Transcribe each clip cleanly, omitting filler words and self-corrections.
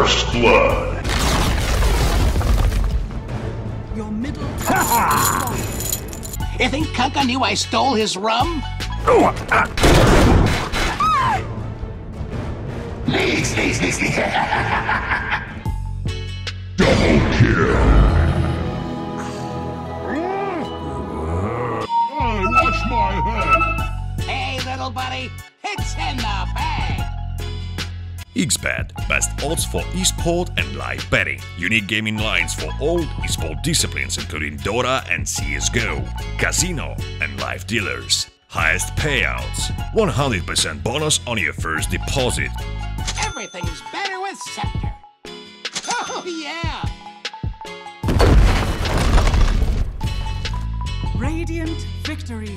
First blood. Your middle tower is strong. You think Kunka knew I stole his rum? Double kill. Hey, watch my head. Hey, little buddy, it's in the bag. XBet, best odds for esport and live betting. Unique gaming lines for all esport disciplines including Dota and CSGO, casino and live dealers. Highest payouts, 100% bonus on your first deposit. Everything's better with Scepter. Oh, yeah! Radiant victory.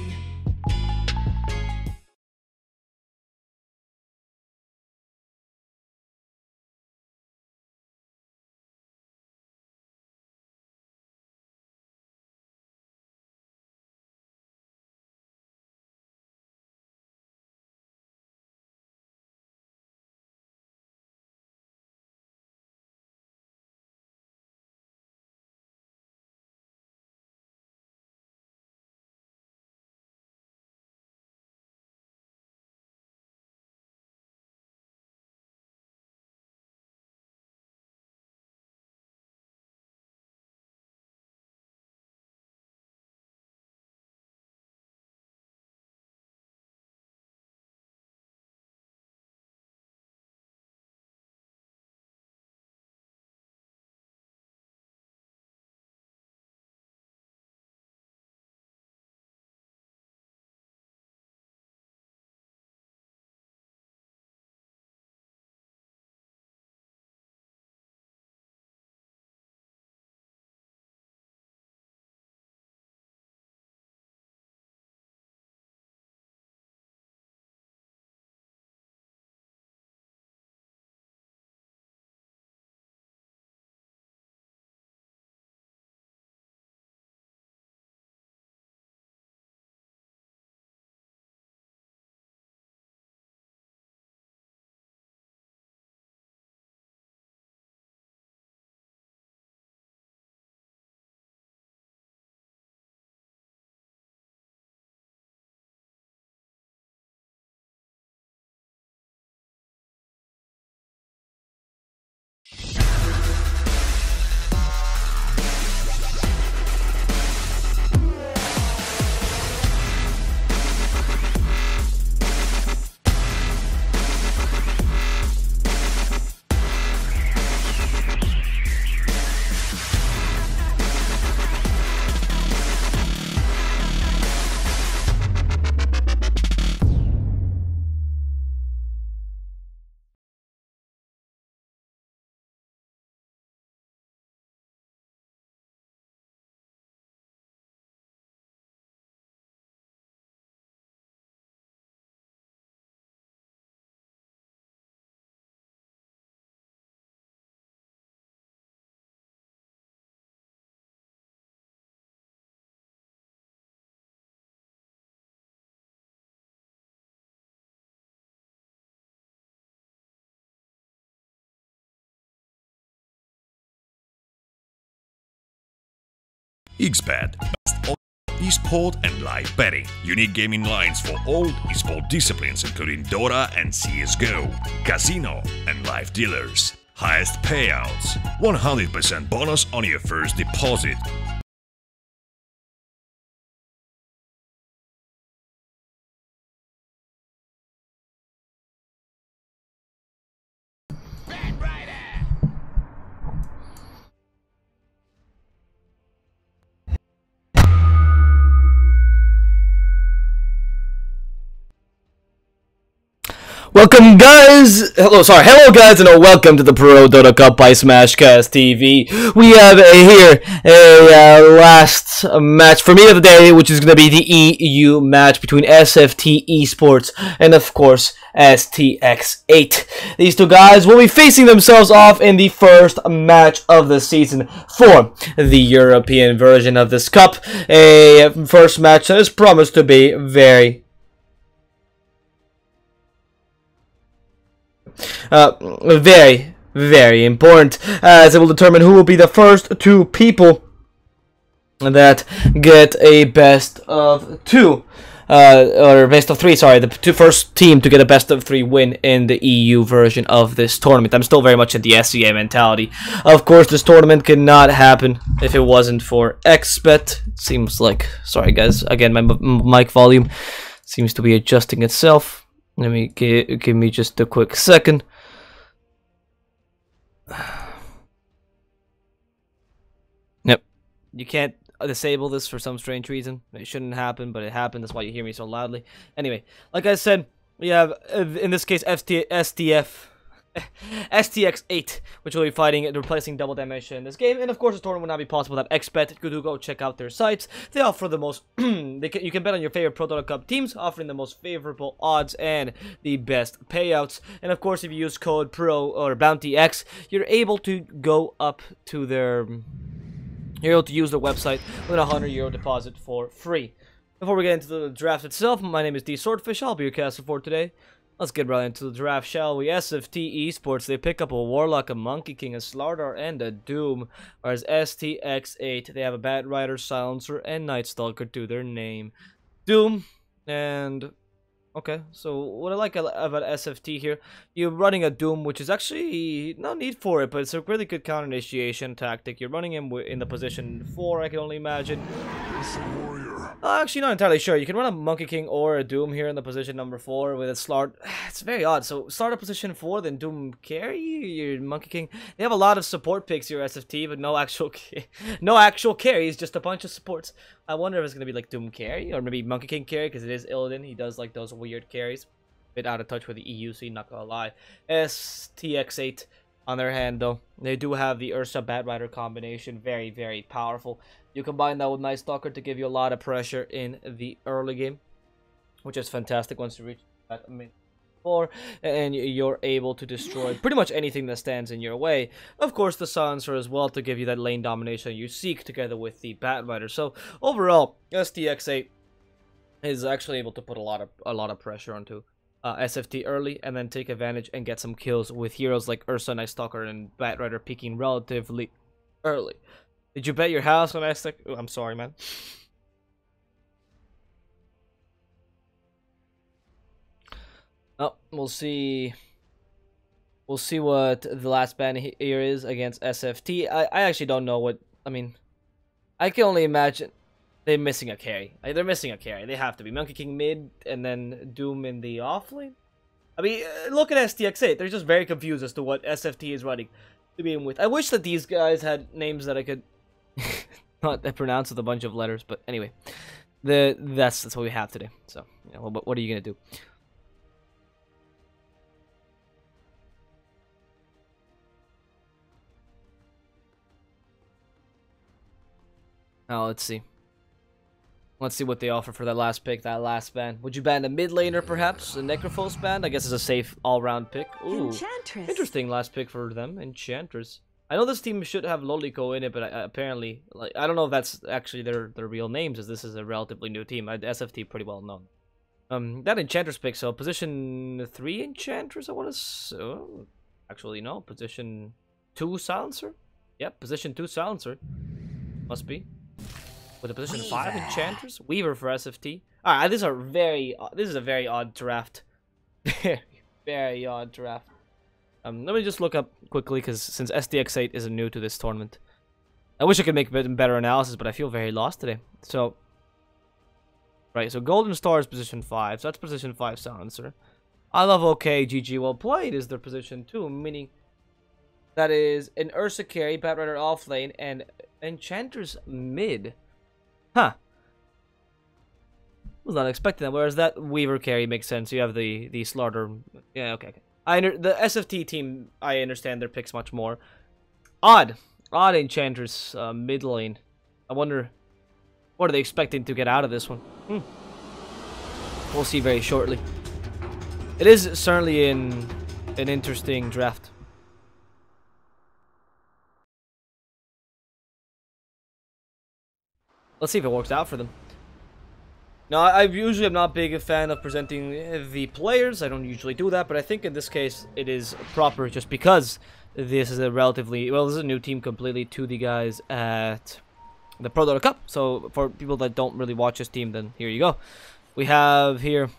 XBet, best odds for esport and live betting. Unique gaming lines for all esport disciplines including Dota and CSGO, casino and live dealers. Highest payouts, 100% bonus on your first deposit. Welcome guys, hello guys, and welcome to the Prodota Cup by Smashcast TV. We have here a last match for me of the day, which is going to be the EU match between SFTe-Sports and of course STX8. These two guys will be facing themselves off in the first match of the season for the European version of this cup. A first match that is promised to be very very important, as it will determine who will be the first 2 people that get a best of 2. Or best of 3, sorry, the first team to get a best of 3 win in the EU version of this tournament. I'm still very much in the SCA mentality. Of course, this tournament could not happen if it wasn't for XBet. It seems like, sorry guys, again, my mic volume seems to be adjusting itself. Let me give me just a quick second. Yep, you can't disable this for some strange reason. It shouldn't happen, but it happened. That's why you hear me so loudly. Anyway, like I said, we have, in this case, STX8, which will be fighting and replacing Double Damage in this game. And of course, this tournament would not be possible without XBet. You do go check out their sites. They offer the most, you can bet on your favorite Prodota Cup teams, offering the most favorable odds and the best payouts. And of course, if you use code PRO or BOUNTYX, you're able to go up to their... You're able to use their website with a €100 deposit for free. Before we get into the draft itself, my name is D-Swordfish. I'll be your caster for today. Let's get right into the draft, shall we? SFTe-Sports, they pick up a Warlock, a Monkey King, a Slardar, and a Doom. Whereas STX8, they have a Bat Rider, Silencer, and Night Stalker to their name. Doom, and... Okay, so what I like about SFT here, you're running a Doom, which is actually no need for it, but it's a really good counter initiation tactic. You're running him in the position 4, I can only imagine. Actually, not entirely sure. You can run a Monkey King or a Doom here in the position number 4 with a Slard. It's very odd. So start at position 4, then Doom carry your Monkey King. They have a lot of support picks here, SFT, but no actual carries, just a bunch of supports. I wonder if it's gonna be like Doom carry or maybe Monkey King carry because it is Illidan. He does like those weird carries. Bit out of touch with the EU scene, not gonna lie. STX8 on their hand though, they do have the Ursa Bat Rider combination, very, very powerful. You combine that with Night Stalker to give you a lot of pressure in the early game, which is fantastic once you reach that mid 4, and you're able to destroy pretty much anything that stands in your way. Of course, the Silencer as well to give you that lane domination you seek together with the Bat Rider. So overall, STX8 is actually able to put a lot of pressure onto SFT early, and then take advantage and get some kills with heroes like Ursa, Night Stalker, and Bat Rider peaking relatively early. Did you bet your house on STX? Oh, I'm sorry, man. Oh, we'll see. We'll see what the last ban here is against SFT. I actually don't know what. I mean, I can only imagine they're missing a carry. They're missing a carry. They have to be Monkey King mid and then Doom in the offlane. I mean, look at STX8. They're just very confused as to what SFT is running to begin with. I wish that these guys had names that I could not pronounce with a bunch of letters, but anyway, that's what we have today. So, you know, what are you gonna do? Now let's see. Let's see what they offer for that last pick, that last ban. Would you ban a mid laner, perhaps? A Necrophos ban? I guess it's a safe all-round pick. Ooh, Enchantress. Interesting last pick for them. Enchantress. I know this team should have Lolico in it, but apparently, like, I don't know if that's actually their real names, as this is a relatively new team. SFT pretty well known. That Enchantress pick, so position 3 Enchantress, I want to say. Actually, no. Position 2 Silencer? Yep, position 2 Silencer. Must be. With a position 5 Enchantress? Weaver for SFT. Alright, this is a very odd draft. Very odd draft. Let me just look up quickly, because since STX8 is new to this tournament, I wish I could make a bit better analysis, but I feel very lost today. So, right, so Golden Star is position 5, so that's position 5 Silencer. I love OK, GG well played is their position 2, meaning that is an Ursa carry, Bat Rider off lane, and Enchantress mid. Huh. Was not expecting that. Whereas that Weaver carry makes sense. You have the Slardar. Yeah, okay. The SFT team, I understand their picks much more. Odd Enchantress mid lane. I wonder, what are they expecting to get out of this one? We'll see very shortly. It is certainly an interesting draft. Let's see if it works out for them. Now, I usually am not big a fan of presenting the players. I don't usually do that, but I think in this case it is proper just because this is a relatively, well, this is a new team completely to the guys at the Prodota Cup. So for people that don't really watch this team, then here you go. We have here,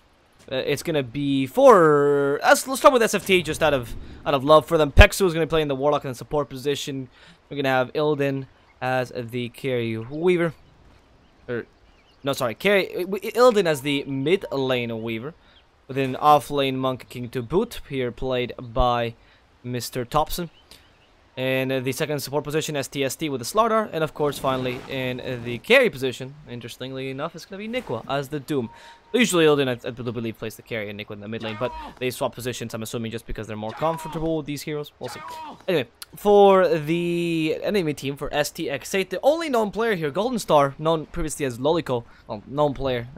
it's going to be for, let's start with SFT just out of love for them. Peksu is going to be playing the Warlock in the support position. We're going to have Ilden as the carry Weaver. No, sorry, Ilden as the mid lane Weaver, with an off lane Monkey King to boot, here played by Mr. Thompson. And the second support position, STX8 with the Slardar, and of course, finally, in the carry position, interestingly enough, it's going to be Nikwa as the Doom. Usually, Ilden, I believe, plays the carry and Nikwa in the mid lane, but they swap positions, I'm assuming, just because they're more comfortable with these heroes. We'll see. Anyway, for the enemy team, for STX8, the only known player here, Golden Star, known previously as Lolico, well, known player,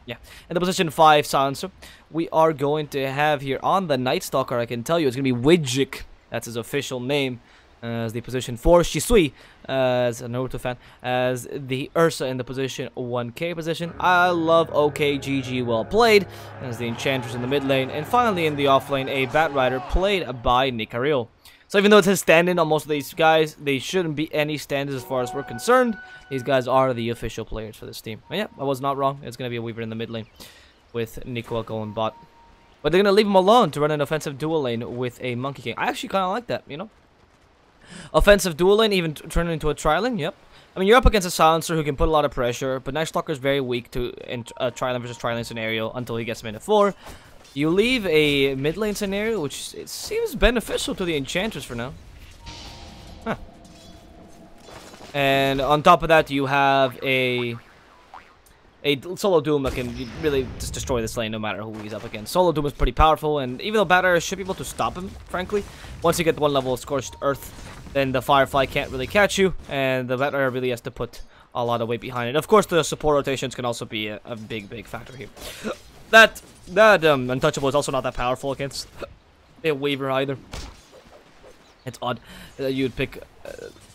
yeah. In the position 5 silencer, we are going to have here on the Night Stalker, I can tell you, it's going to be Widjik. That's his official name. As the position 4, Shisui, as a Naruto fan, as the Ursa in the position 1K position. I love OKGG, well played, as the Enchantress in the mid lane. And finally in the off lane, a Bat Rider played by Nikaril. So even though it's his stand-in on most of these guys, they shouldn't be any stand-ins as far as we're concerned. These guys are the official players for this team. And yeah, I was not wrong. It's going to be a Weaver in the mid lane with Nikwa going bot. But they're going to leave him alone to run an offensive dual lane with a Monkey King. I actually kind of like that, you know? Offensive dual lane, even turn it into a tri-lane, yep. I mean, you're up against a silencer who can put a lot of pressure, but Night Stalker is very weak to a tri-lane versus tri-lane scenario until he gets him into 4. You leave a mid lane scenario, which it seems beneficial to the Enchantress for now. Huh. And on top of that, you have a solo Doom that can really just destroy this lane no matter who he's up against. Solo Doom is pretty powerful, and even though Batter should be able to stop him, frankly, once you get one level of Scorched Earth, then the Firefly can't really catch you, and the Batter really has to put a lot of weight behind it. Of course, the support rotations can also be a big factor here. That Untouchable is also not that powerful against a Weaver either. It's odd that you would pick,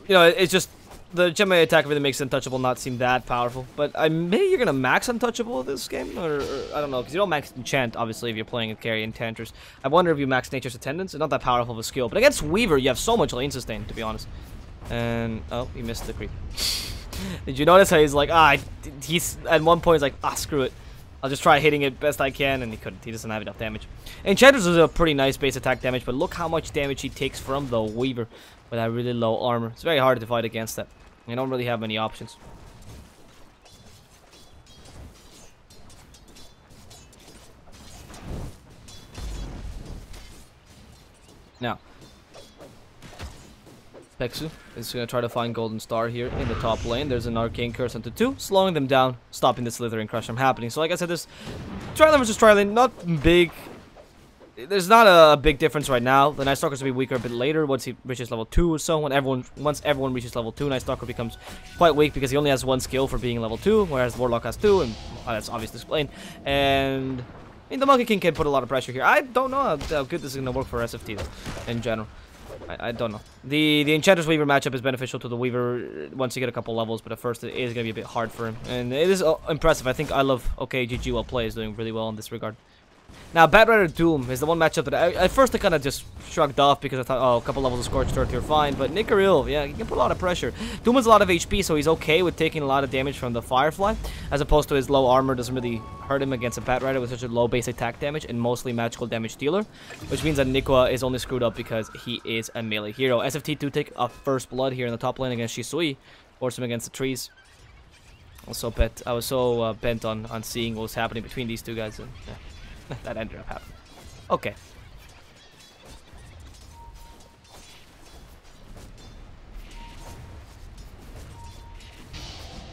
you know, it's just the Gemini attack really makes Untouchable not seem that powerful. But maybe you're gonna max Untouchable this game, or I don't know, because you don't max Enchant obviously if you're playing a carry Enchantress. I wonder if you max Nature's Attendance. It's not that powerful of a skill, but against Weaver you have so much lane sustain, to be honest. And oh, he missed the creep. Did you notice how he's like, he's at one point he's like, screw it, I'll just try hitting it best I can, and he couldn't. He doesn't have enough damage. Enchantress is a pretty nice base attack damage, but look how much damage he takes from the Weaver with that really low armor. It's very hard to fight against that. You don't really have many options. Now, Peksu is going to try to find Golden Star here in the top lane. There's an Arcane Curse onto 2, slowing them down, stopping the Slithering Crush from happening. So like I said, this tri-lane versus tri-lane, not big. There's not a big difference right now. The Night Stalker's will be weaker a bit later once he reaches level 2 or so. Once everyone reaches level 2, Night Stalker becomes quite weak because he only has 1 skill for being level 2, whereas Warlock has 2, and that's obviously explained. And I mean, the Monkey King can put a lot of pressure here. I don't know how good this is going to work for SFT though, in general. I don't know. The Enchantress Weaver matchup is beneficial to the Weaver once you get a couple levels, but at first it is going to be a bit hard for him. And it is impressive. I think I love GG well play is doing really well in this regard. Now, Bat Rider Doom is the one matchup that at first I kind of just shrugged off because I thought, oh, a couple levels of Scorched Earth, you're fine. But Nikaril, yeah, he can put a lot of pressure. Doom has a lot of HP, so he's okay with taking a lot of damage from the Firefly, as opposed to his low armor doesn't really hurt him against a Bat Rider with such a low base attack damage and mostly magical damage dealer, which means that Nikwa is only screwed up because he is a melee hero. SFT2 take a first blood here in the top lane against Shisui, force him against the trees. I was so bent on seeing what was happening between these two guys, and yeah. That ended up happening. Okay.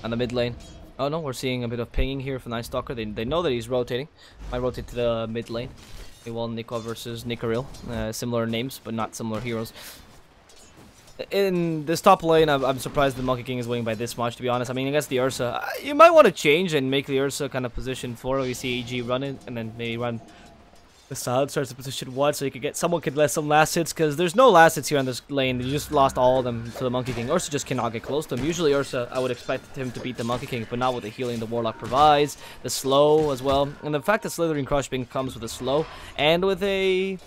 On the mid lane. Oh no, we're seeing a bit of pinging here from Night Stalker. They know that he's rotating. I rotate to the mid lane. They won Nikwa versus Nikaril. Similar names, but not similar heroes. In this top lane, I'm surprised the Monkey King is winning by this much, to be honest. I mean, against the Ursa, you might want to change and make the Ursa kind of position 4. We see EG run it, and then maybe run The silence starts in position 1, so you could get someone could let some last hits, because there's no last hits here on this lane. You just lost all of them to the Monkey King. Ursa just cannot get close to him. Usually Ursa, I would expect him to beat the Monkey King, but not with the healing the Warlock provides, the slow as well, and the fact that Slithering Crush comes with a slow and with a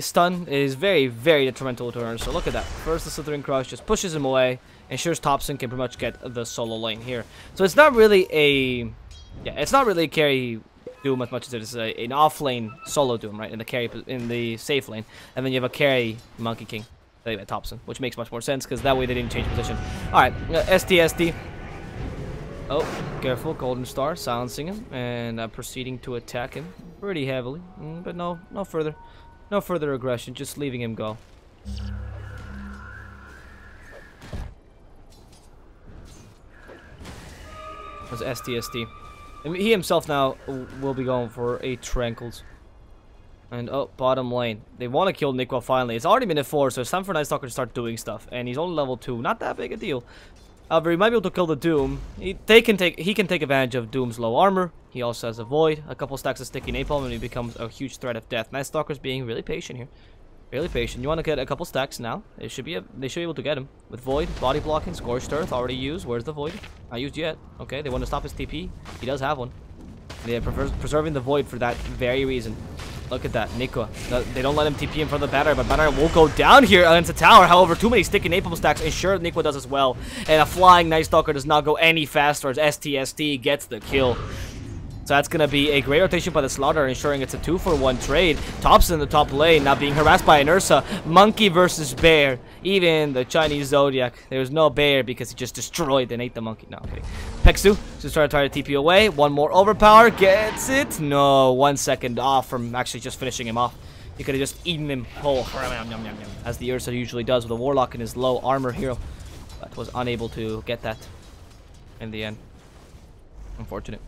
stun is very, very detrimental to Ursa. So look at that. First, the Slithering Crush just pushes him away, ensures Thompson can pretty much get the solo lane here. So it's not really a, it's not really a carry Doom as much as it is an off-lane solo Doom, right? In the carry, in the safe lane, and then you have a carry Monkey King, Thompson, which makes much more sense because that way they didn't change position. All right, STSD. Oh, careful, Golden Star silencing him and proceeding to attack him pretty heavily, but no further aggression, just leaving him go. That's STSD. I mean, he himself now will be going for a Tranquils. And, oh, bottom lane. They want to kill Nico finally. It's already been at 4, so it's time for Night Stalker to start doing stuff. And he's only level 2. Not that big a deal. However, he might be able to kill the Doom. He can take advantage of Doom's low armor. He also has a Void, a couple stacks of sticky napalm, and he becomes a huge threat of death. Night Stalker's being really patient here. Really patient. You want to get a couple stacks now. They should be able to get him. With Void, body blocking, Scorched Earth already used. Where's the Void? Not used yet. Okay, they want to stop his TP. He does have one. They're preserving the Void for that very reason. Look at that, Nico. They don't let him TP in front of the Banner, but Banner will go down here against the tower. However, too many sticky napalm stacks ensure Nico does as well. And a flying Night Stalker does not go any faster as STST gets the kill. So that's going to be a great rotation by the Slaughter, ensuring it's a 2-for-1 trade. Thompson in the top lane, now being harassed by an Ursa. Monkey versus Bear. Even the Chinese Zodiac. There's no Bear because he just destroyed and ate the Monkey. No, okay. Peksu just trying to TP away. One more overpower. Gets it. No, 1 second off from actually just finishing him off. He could have just eaten him whole. As the Ursa usually does with a Warlock and his low armor hero. But was unable to get that in the end. Unfortunate.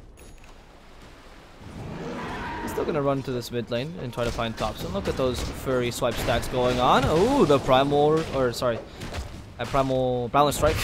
Still gonna run to this mid lane and try to find Thompson. Look at those furry swipe stacks going on. Oh, the primal, or sorry, a primal Boundless Strike.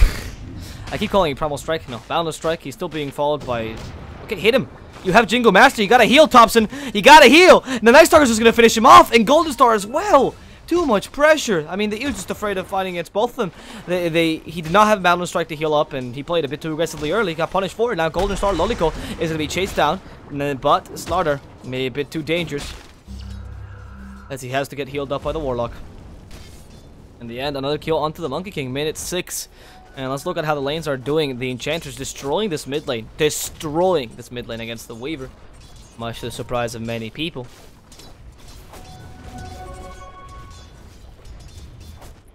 I keep calling it Primal Strike. No, Boundless Strike. He's still being followed by. Okay, hit him. You have Jingo Master. You gotta heal, Thompson. You gotta heal. And the Night Stalker's just gonna finish him off, and Golden Star as well. Too much pressure. I mean, he was just afraid of fighting against both of them. He did not have Boundless Strike to heal up, and he played a bit too aggressively early. Got punished for it. Now Golden Star Lolico is gonna be chased down, and then but Slaughter may a bit too dangerous, as he has to get healed up by the Warlock. In the end, another kill onto the Monkey King. Minute 6. And let's look at how the lanes are doing. The Enchantress destroying this mid lane. Destroying this mid lane against the Weaver. Much to the surprise of many people.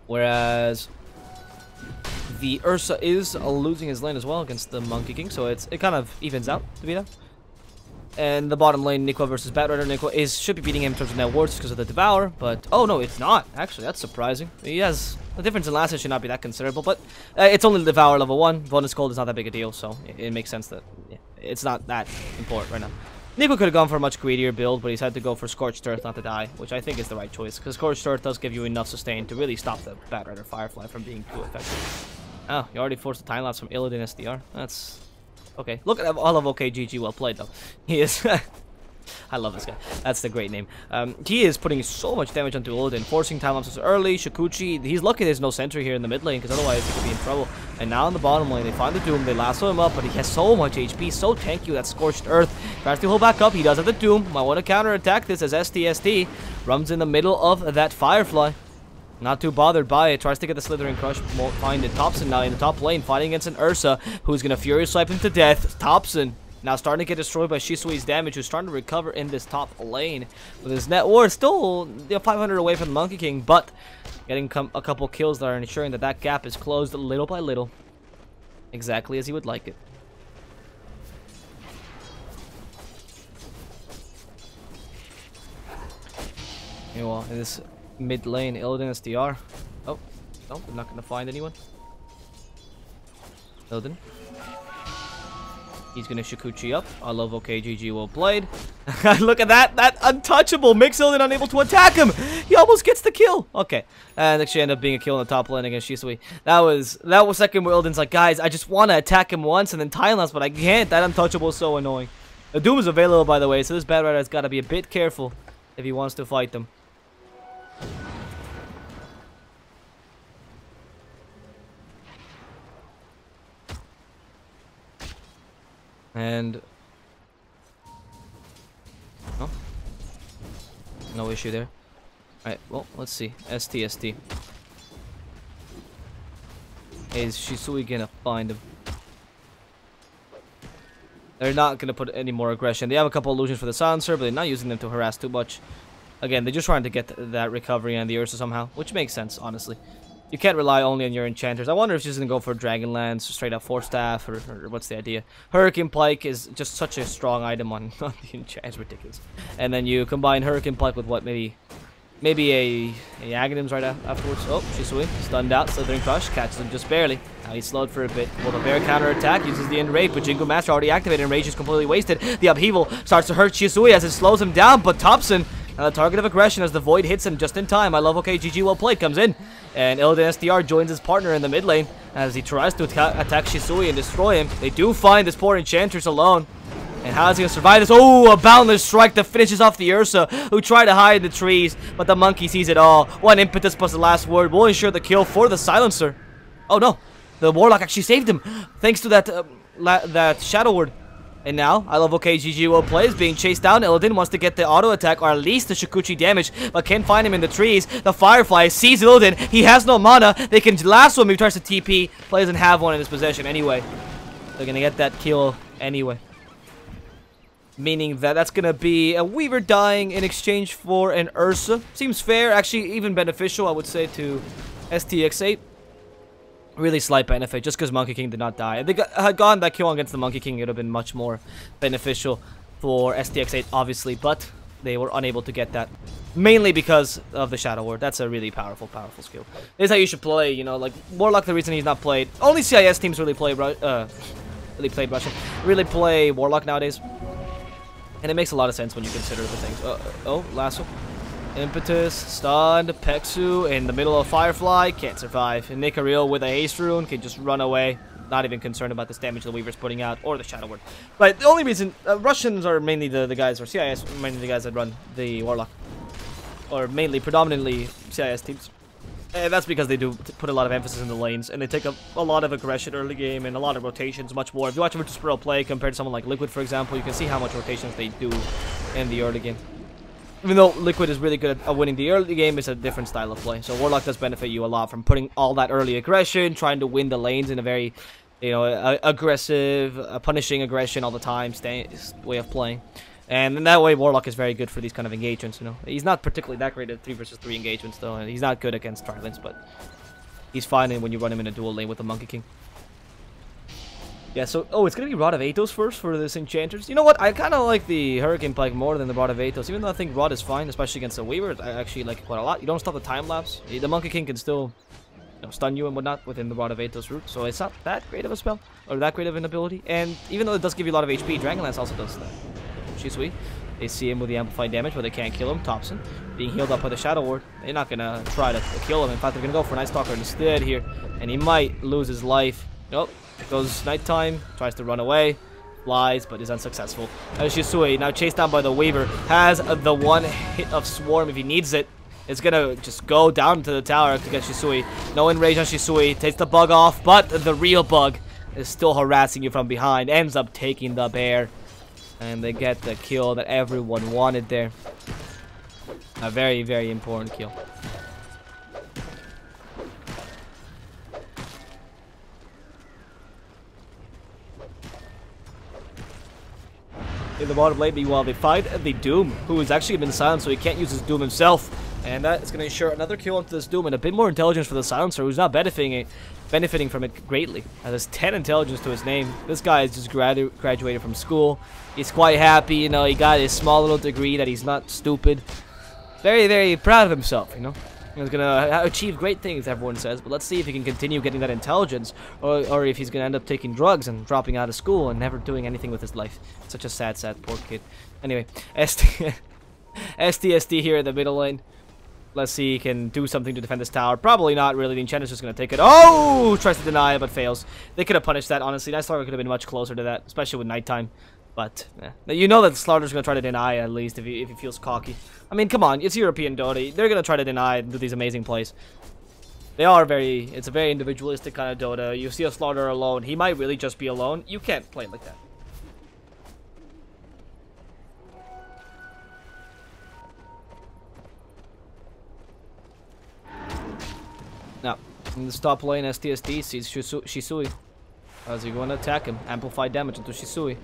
Whereas the Ursa is losing his lane as well against the Monkey King. So it kind of evens out to be that. And the bottom lane, Nico versus Batrider. Nico should be beating him in terms of net worth because of the Devour. But, oh no, it's not. Actually, that's surprising. He has, the difference in last hit should not be that considerable. But it's only the Devour level 1. Bonus gold is not that big a deal. So it makes sense that it's not that important right now. Nico could have gone for a much greedier build, but he's had to go for Scorched Earth not to die, which I think is the right choice. Because Scorched Earth does give you enough sustain to really stop the Batrider Firefly from being too effective. Oh, you already forced a time lapse from Illidan SDR. That's... okay, look at all of OKGG. Well played, though. He is... I love this guy. That's the great name. He is putting so much damage onto Illidan, forcing time lapses early. Shikuchi, he's lucky there's no sentry here in the mid lane, because otherwise he could be in trouble. And now in the bottom lane, they find the Doom, they lasso him up, but he has so much HP, so tanky with that Scorched Earth. Tries to hold back up, he does have the Doom. Might want to counterattack this as STST runs in the middle of that Firefly. Not too bothered by it. Tries to get the Slithering Crush. Won't find it. Thompson now in the top lane fighting against an Ursa who's going to Furious Swipe him to death. Thompson now starting to get destroyed by Shisui's damage, who's starting to recover in this top lane. With his net worth still 500 away from the Monkey King, but getting a couple kills there and ensuring that that gap is closed little by little. Exactly as he would like it. Meanwhile, in this mid lane, Illidan SDR. Oh, no, I'm not going to find anyone. Illidan. He's going to Shikuchi up. I love OKGG, well played. Look at that. That untouchable makes Illidan unable to attack him. He almost gets the kill. Okay. And actually ended up being a kill in the top lane against Shisui. That was second where Illidan's like, guys, I just want to attack him once and then time lapse, but I can't. That untouchable is so annoying. The Doom is available, by the way, so this Bad Rider has got to be a bit careful if he wants to fight them. And... oh. No issue there. Alright, well, let's see. STST. Is Shisui gonna find him? They're not gonna put any more aggression. They have a couple illusions for the silencer, but they're not using them to harass too much. Again, they're just trying to get that recovery and the Ursa somehow, which makes sense, honestly. You can't rely only on your enchanters. I wonder if she's gonna go for Dragonlance, straight up Force Staff, or what's the idea? Hurricane Pike is just such a strong item on the enchant. It's ridiculous. And then you combine Hurricane Pike with what, maybe a Aghanims right afterwards. Oh, Shisui stunned out. Slithering Crush catches him just barely. Now he's slowed for a bit. Well, the bear counter attack uses the Enrage, but Jingu Master already activated. Enrage is completely wasted. The upheaval starts to hurt Shisui as it slows him down, but Thompson, now the target of aggression as the Void hits him just in time. I love okay, GG, well played, comes in. And Illidan SDR joins his partner in the mid lane as he tries to attack Shisui and destroy him. They do find this poor Enchantress alone. And how is he going to survive this? Oh, a Boundless Strike that finishes off the Ursa, who tried to hide in the trees, but the monkey sees it all. One impetus plus the last word will ensure the kill for the Silencer. Oh no, the Warlock actually saved him, thanks to that Shadow Word. And now, I love okay, GG well plays, being chased down. Illidan wants to get the auto attack, or at least the Shikuchi damage, but can't find him in the trees. The Firefly sees Illidan, he has no mana, they can lasso him, he tries to TP, play doesn't have one in his possession anyway. They're gonna get that kill anyway. Meaning that that's gonna be a Weaver dying in exchange for an Ursa. Seems fair, actually even beneficial, I would say, to STX8. Really slight benefit, just because Monkey King did not die. If they had gotten that kill against the Monkey King, it would have been much more beneficial for STX8, obviously, but they were unable to get that. Mainly because of the Shadow Word. That's a really powerful skill. This is how you should play, you know, like, Warlock, the reason he's not played. Only CIS teams really play, really play Warlock nowadays. And it makes a lot of sense when you consider the things. Oh, lasso. Impetus, stunned, Peksu in the middle of Firefly, can't survive. And Nicaril with a haste rune can just run away. Not even concerned about this damage the Weaver's putting out, or the Shadow Word. But the only reason, Russians are mainly the guys, or CIS, mainly the guys that run the Warlock. Or mainly, predominantly CIS teams. And that's because they do put a lot of emphasis in the lanes, and they take a lot of aggression early game and a lot of rotations, much more. If you watch Virtus Pro play compared to someone like Liquid, for example, you can see how much rotations they do in the early game. Even though Liquid is really good at winning the early game, it's a different style of play. So Warlock does benefit you a lot from putting all that early aggression, trying to win the lanes in a very, you know, aggressive, punishing aggression all the time way of playing. And in that way, Warlock is very good for these kind of engagements, you know. He's not particularly that great at 3 versus 3 engagements, though, and he's not good against Trilance, but he's fine when you run him in a dual lane with the Monkey King. Yeah, so, oh, it's going to be Rod of Athos first for this Enchanters. You know what? I kind of like the Hurricane Pike more than the Rod of Athos, even though I think Rod is fine, especially against the Weaver. I actually like it quite a lot. You don't stop the time lapse. The Monkey King can still, you know, stun you and whatnot within the Rod of Athos route, so it's not that great of a spell, or that great of an ability. And even though it does give you a lot of HP, Dragonlance also does that. Shisui. They see him with the amplified damage, but they can't kill him. Thompson being healed up by the Shadow Ward. They're not gonna try to kill him. In fact, they're gonna go for Night Stalker instead here, and he might lose his life. Nope. Goes nighttime, tries to run away, flies, but is unsuccessful. As Shisui, now chased down by the Weaver, has the one hit of Swarm if he needs it. It's gonna just go down to the tower to get Shisui. No enrage on Shisui. Takes the bug off, but the real bug is still harassing you from behind. Ends up taking the bear. And they get the kill that everyone wanted there. A very, very important kill. In the bottom lane, meanwhile, they find the Doom, who has actually been silenced, so he can't use his Doom himself. And that is going to ensure another kill onto this Doom and a bit more intelligence for the Silencer, who's not benefiting from it greatly. Has 10 intelligence to his name. This guy is just graduated from school. He's quite happy, you know, he got his small little degree that he's not stupid. Very, very proud of himself, you know. He's going to achieve great things, everyone says, but let's see if he can continue getting that intelligence, or if he's going to end up taking drugs and dropping out of school and never doing anything with his life. Such a sad, sad poor kid. Anyway, STST here in the middle lane. Let's see he can do something to defend this tower. Probably not, really. The Enchanter's just going to take it. Oh! Tries to deny it, but fails. They could have punished that, honestly. Night Stalker could have been much closer to that, especially with nighttime. But you know that Slaughter's gonna try to deny at least if he feels cocky. I mean, come on, it's European Dota. They're gonna try to deny and do these amazing plays. They are it's a very individualistic kind of Dota. You see a Slaughter alone, he might really just be alone. You can't play it like that. Now, in the top lane, STSD sees Shisui. How's he going to attack him? Amplify damage into Shisui.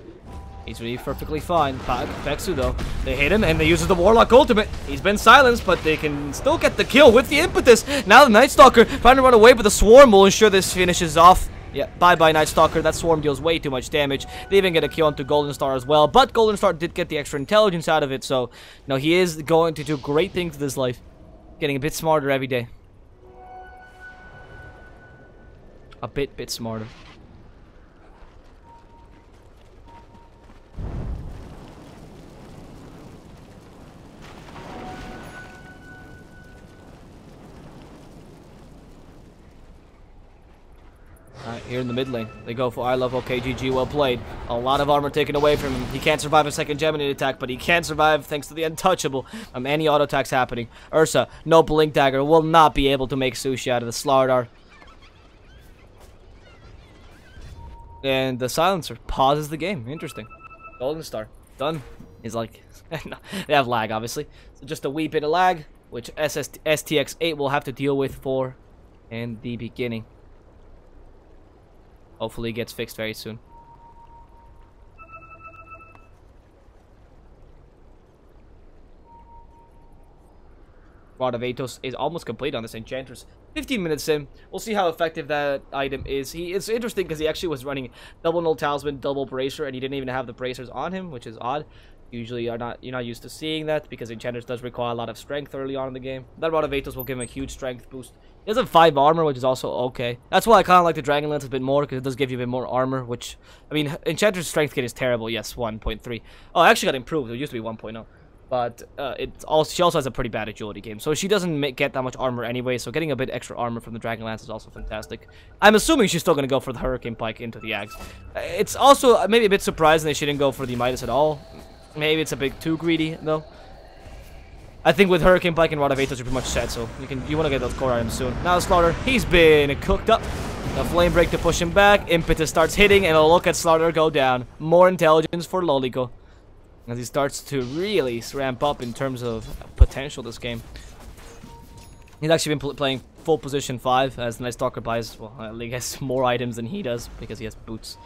He's really perfectly fine. Peksu though, they hit him and they use the Warlock ultimate. He's been silenced, but they can still get the kill with the impetus. Now the Night Stalker trying to run away, but the Swarm will ensure this finishes off. Yeah, bye-bye Night Stalker. That Swarm deals way too much damage. They even get a kill onto Golden Star as well, but Golden Star did get the extra intelligence out of it, so he is going to do great things with his life. Getting a bit smarter every day. A bit smarter. Alright, here in the mid lane, they go for I love OKGG, well played. A lot of armor taken away from him. He can't survive a second Gemini attack, but he can survive thanks to the untouchable any auto attacks happening. Ursa, no Blink Dagger, will not be able to make sushi out of the Slardar. And the Silencer pauses the game. Interesting. Golden Star, done. He's like, no, they have lag, obviously. So just a wee bit of lag, which STX8 will have to deal with for in the beginning. Hopefully it gets fixed very soon. Rod of Atos is almost complete on this Enchantress. 15 minutes in. We'll see how effective that item is. It's interesting because he actually was running double Null Talisman, double Bracer, and he didn't even have the Bracers on him, which is odd. Usually you're not used to seeing that because Enchantress does require a lot of strength early on in the game. That Rod of Atos will give him a huge strength boost. He has a 5 armor, which is also okay. That's why I kind of like the Dragonlance a bit more, because it does give you a bit more armor, which, I mean, Enchantress strength kit is terrible. Yes, 1.3. Oh, it actually got improved. It used to be 1.0. But she also has a pretty bad agility game, so she doesn't get that much armor anyway, so getting a bit extra armor from the Dragonlance is also fantastic. I'm assuming she's still going to go for the Hurricane Pike into the Axe. It's also maybe a bit surprising they shouldn't go for the Midas at all. Maybe it's a bit too greedy, though. I think with Hurricane Pike and Rod of Atos, you're pretty much set, so you want to get those core items soon. Now Slaughter, he's been cooked up. The Flame Break to push him back. Impetus starts hitting, and a look at Slaughter go down. More intelligence for Lolico, as he starts to really ramp up in terms of potential this game. He's actually been playing full position 5, as the Night Stalker buys, well, I guess more items than he does, because he has boots.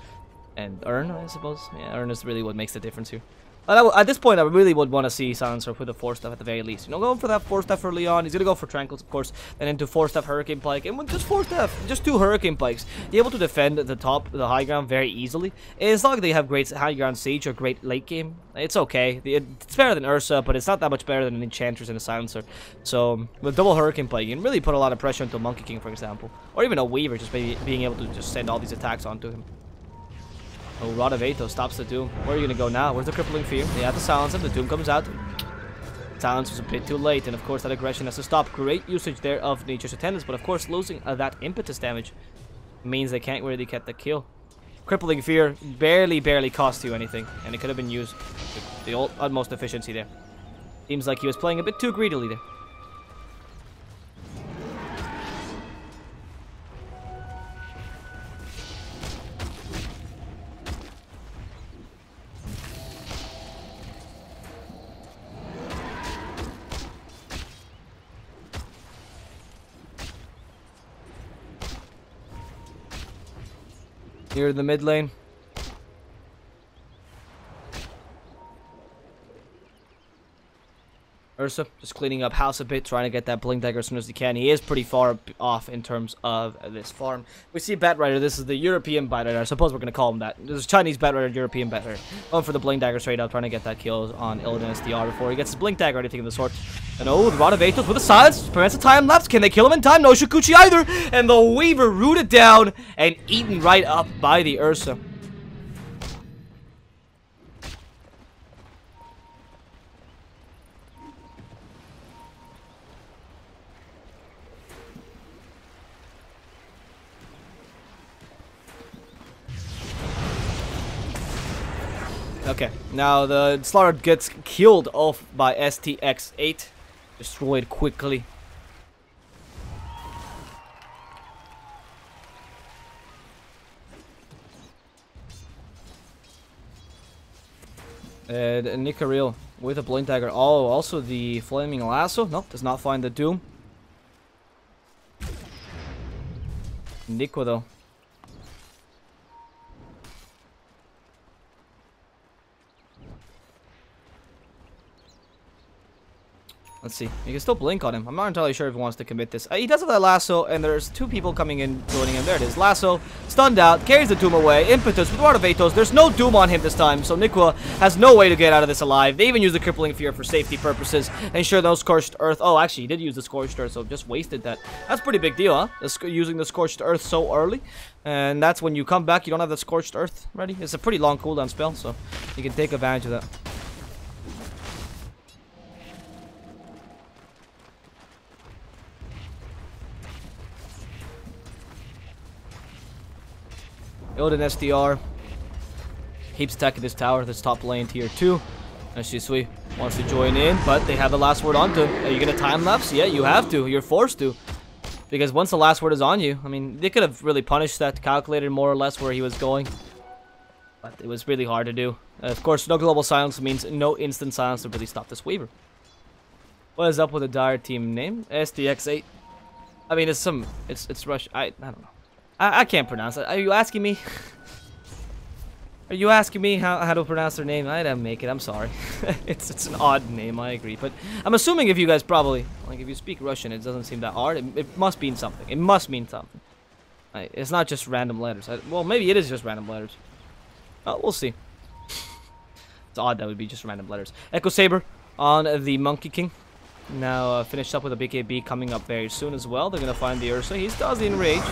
And Urn, I suppose. Yeah, Urn is really what makes the difference here. At this point, I really would want to see Silencer with a 4-staff at the very least. Going for that 4-staff early on. He's going to go for Tranquils, of course, then into 4-staff Hurricane Pike. And with just 4-staff, just 2 Hurricane Pikes, you're able to defend the high ground very easily. It's not like they have great high ground siege or great late game. It's okay. It's better than Ursa, but it's not that much better than an Enchantress and a Silencer. So, with double Hurricane Pike, you can really put a lot of pressure into Monkey King, for example. Or even a Weaver, just being able to just send all these attacks onto him. Oh, Rod of Atos stops the Doom. Where are you going to go now? Where's the Crippling Fear? They have to silence him. The Doom comes out. Silence was a bit too late, and of course that aggression has to stop. Great usage there of Nature's Attendance, but of course losing that impetus damage means they can't really get the kill. Crippling Fear barely cost you anything, and it could have been used with the utmost efficiency there. Seems like he was playing a bit too greedily there. Here in the mid lane. Ursa just cleaning up house a bit, trying to get that Blink Dagger as soon as he can. He is pretty far off in terms of this farm. We see Batrider. This is the European Batrider. I suppose we're going to call him that. This is Chinese Batrider, European Batrider. Going for the Blink Dagger straight up, trying to get that kill on Illidan SDR before he gets his Blink Dagger or anything of the sort. And oh, the Rod of Atos with a silence. Prevents a time lapse. Can they kill him in time? No Shikuchi either. And the Weaver rooted down and eaten right up by the Ursa. Okay, now the Slaughter gets killed off by STX8. Destroyed quickly. And Nicaril with a Blink Dagger. Oh, also the Flaming Lasso. Nope, does not find the Doom. Nico though. Let's see. You can still blink on him. I'm not entirely sure if he wants to commit this. He does have that lasso, and there's two people coming in, joining him. There it is. Lasso, stunned out, carries the Doom away. Impetus with Rod of Atos. There's no Doom on him this time, so Nikwa has no way to get out of this alive. They even use the Crippling Fear for safety purposes. Ensure no Scorched Earth. Oh, actually, he did use the Scorched Earth, so just wasted that. That's pretty big deal, huh? Using the Scorched Earth so early. And that's when you come back, you don't have the Scorched Earth ready. It's a pretty long cooldown spell, so you can take advantage of that. Illidan SDR keeps attacking this tower, this top lane tier 2. And Shisui wants to join in, but they have the last word onto him. Are you going to time lapse? Yeah, you have to. You're forced to. Because once the last word is on you, I mean, they could have really punished that, calculated more or less where he was going. But it was really hard to do. Of course, no global silence means no instant silence to really stop this Weaver. What is up with the Dire team name? STX8. I mean, it's Rush. I don't know. I can't pronounce it. Are you asking me? Are you asking me how to pronounce their name? I didn't make it. I'm sorry. it's an odd name. I agree, but I'm assuming if you guys probably if you speak Russian, it doesn't seem that hard. It must mean something. It must mean something. It's not just random letters. Well, maybe it is just random letters. We'll see. It's odd that would be just random letters. Echo Saber on the Monkey King. Now finished up with a BKB coming up very soon as well. They're gonna find the Ursa. He does the enrage.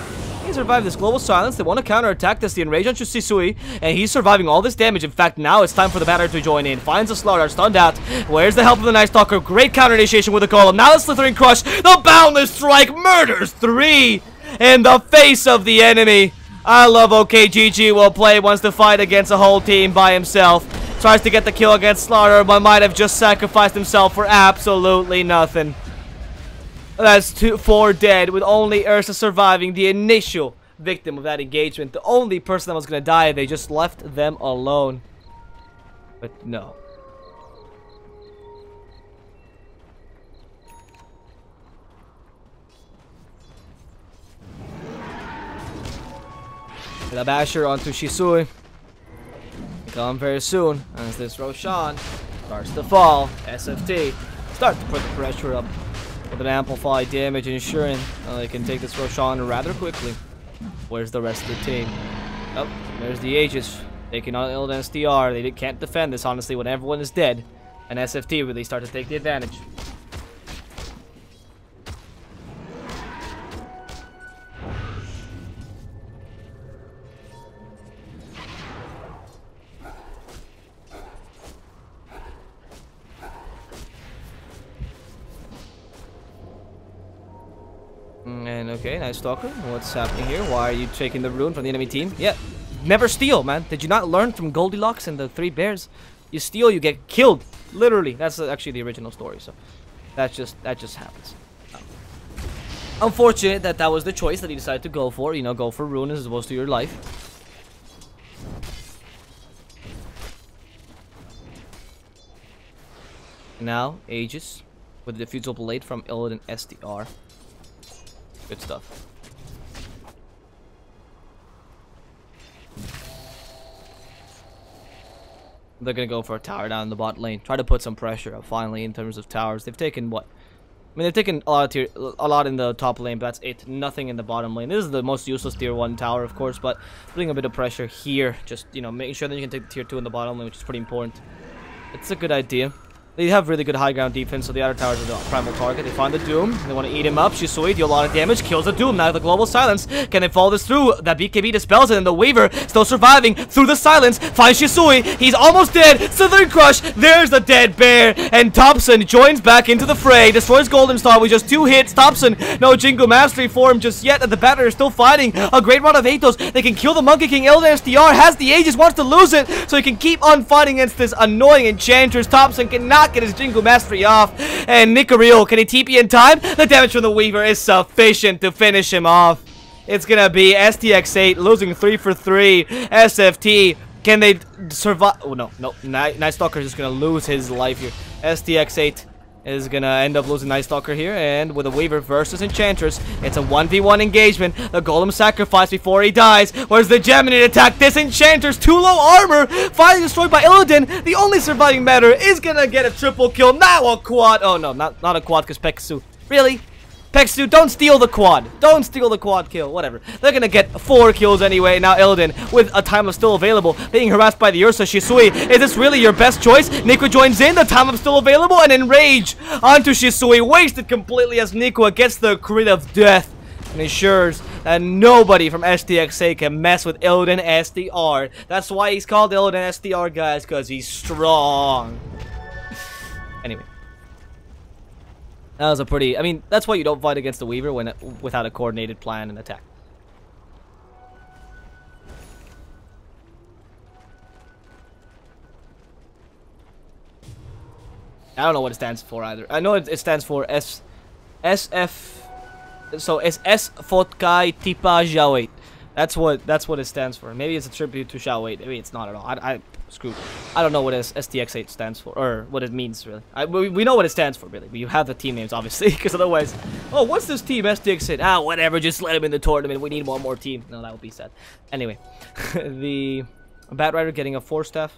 He survived this global silence. They want to counterattack this. The enrage on Shisui, and he's surviving all this damage. In fact, now it's time for the batter to join in. Finds a Slaughter, stunned out. Where's the help of the Night Stalker? Great counter initiation with a Golem. Now the Slithering Crush. The Boundless Strike murders 3 in the face of the enemy. I love OKGG will play. Wants to fight against a whole team by himself. Tries to get the kill against Slaughter, but might have just sacrificed himself for absolutely nothing. That's 4 dead, with only Ursa surviving, the initial victim of that engagement. The only person that was going to die, they just left them alone. But no. The Basher onto Shisui. Come very soon as this Roshan starts to fall. SFT start to put the pressure up with an amplified damage, ensuring they can take this Roshan rather quickly. Where's the rest of the team? Oh, there's the Aegis taking on Illidan SDR. They can't defend this honestly when everyone is dead, and SFT really start to take the advantage. And okay, Night Stalker, what's happening here? Why are you taking the rune from the enemy team? Yeah, never steal, man. Did you not learn from Goldilocks and the 3 bears? You steal, you get killed. Literally, that's actually the original story. So that just happens. Unfortunate that was the choice that he decided to go for. You know, go for rune as opposed to your life. Now Aegis with the Diffusal Blade from Illidan SDR. Good stuff. They're gonna go for a tower down in the bot lane. Try to put some pressure up finally in terms of towers. They've taken what? I mean, they've taken a lot in the top lane, but that's it. Nothing in the bottom lane. This is the most useless tier 1 tower, of course, but putting a bit of pressure here. Just, you know, making sure that you can take the tier 2 in the bottom lane, which is pretty important. It's a good idea. They have really good high ground defense, so the outer towers are the primal target. They find the Doom. They want to eat him up. Shisui deal a lot of damage. Kills the Doom. Now the global silence. Can they follow this through? That BKB dispels it, and the Weaver still surviving through the silence. Finds Shisui. He's almost dead. Southern Crush. There's the dead bear. And Thompson joins back into the fray. Destroys Golden Star with just 2 hits. Thompson, no Jingu Mastery for him just yet. And the Batter is still fighting. A great run of Atos. They can kill the Monkey King. Elden SDR has the Aegis. Wants to lose it, so he can keep on fighting against this annoying Enchantress. Thompson cannot get his Jingu Mastery off, and Nicario, can he TP in time? The damage from the Weaver is sufficient to finish him off. It's gonna be STX8 losing 3 for 3. SFT, can they survive? Oh no, Night Stalker is just gonna lose his life here. STX8 is gonna end up losing Night Stalker here, and with a Weaver versus Enchantress, it's a 1v1 engagement. The Golem sacrifice before he dies. Where's the Gemini attack? This Enchantress, too low armor, finally destroyed by Illidan. The only surviving matter is gonna get a triple kill, now a quad. Oh no, not a quad, because Peksu. Really? Peksu, don't steal the quad. Don't steal the quad kill. Whatever. They're gonna get 4 kills anyway. Now Illidan, with a time of still available, being harassed by the Ursa. Shisui, is this really your best choice? Nico joins in. The time of still available, and Enrage onto Shisui. Wasted completely as Nico gets the crit of death. And ensures that nobody from STX8 can mess with Illidan SDR. That's why he's called Illidan SDR, guys, because he's strong. Anyway. That was a pretty... I mean, that's why you don't fight against the Weaver when without a coordinated plan and attack. I don't know what it stands for either. I know it stands for SF... So it's SFTe-Sports. That's what it stands for. Maybe it's a tribute to Xiao 8. Maybe it's not at all. Screw. I don't know what STX8 stands for, or what it means really. We know what it stands for really. We have the team names obviously, because otherwise, oh, what's this team STX8? Ah, whatever. Just let him in the tournament. We need one more team. No, that would be sad. Anyway, the Bat Rider getting a 4-staff.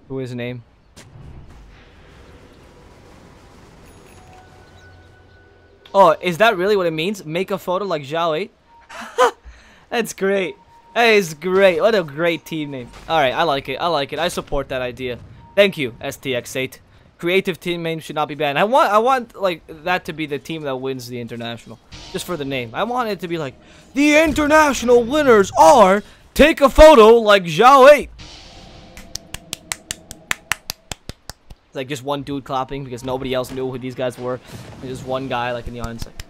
Who is his name? Oh, is that really what it means? Make a photo like Xiao 8? That's great. That is great. What a great team name. Alright, I like it. I like it. I support that idea. Thank you, STX8. Creative team name should not be banned. I want like that to be the team that wins the international. Just for the name. I want it to be like, the international winners are take a photo like Xiao 8. It's like just one dude clapping because nobody else knew who these guys were. There's just one guy like in the audience. Like,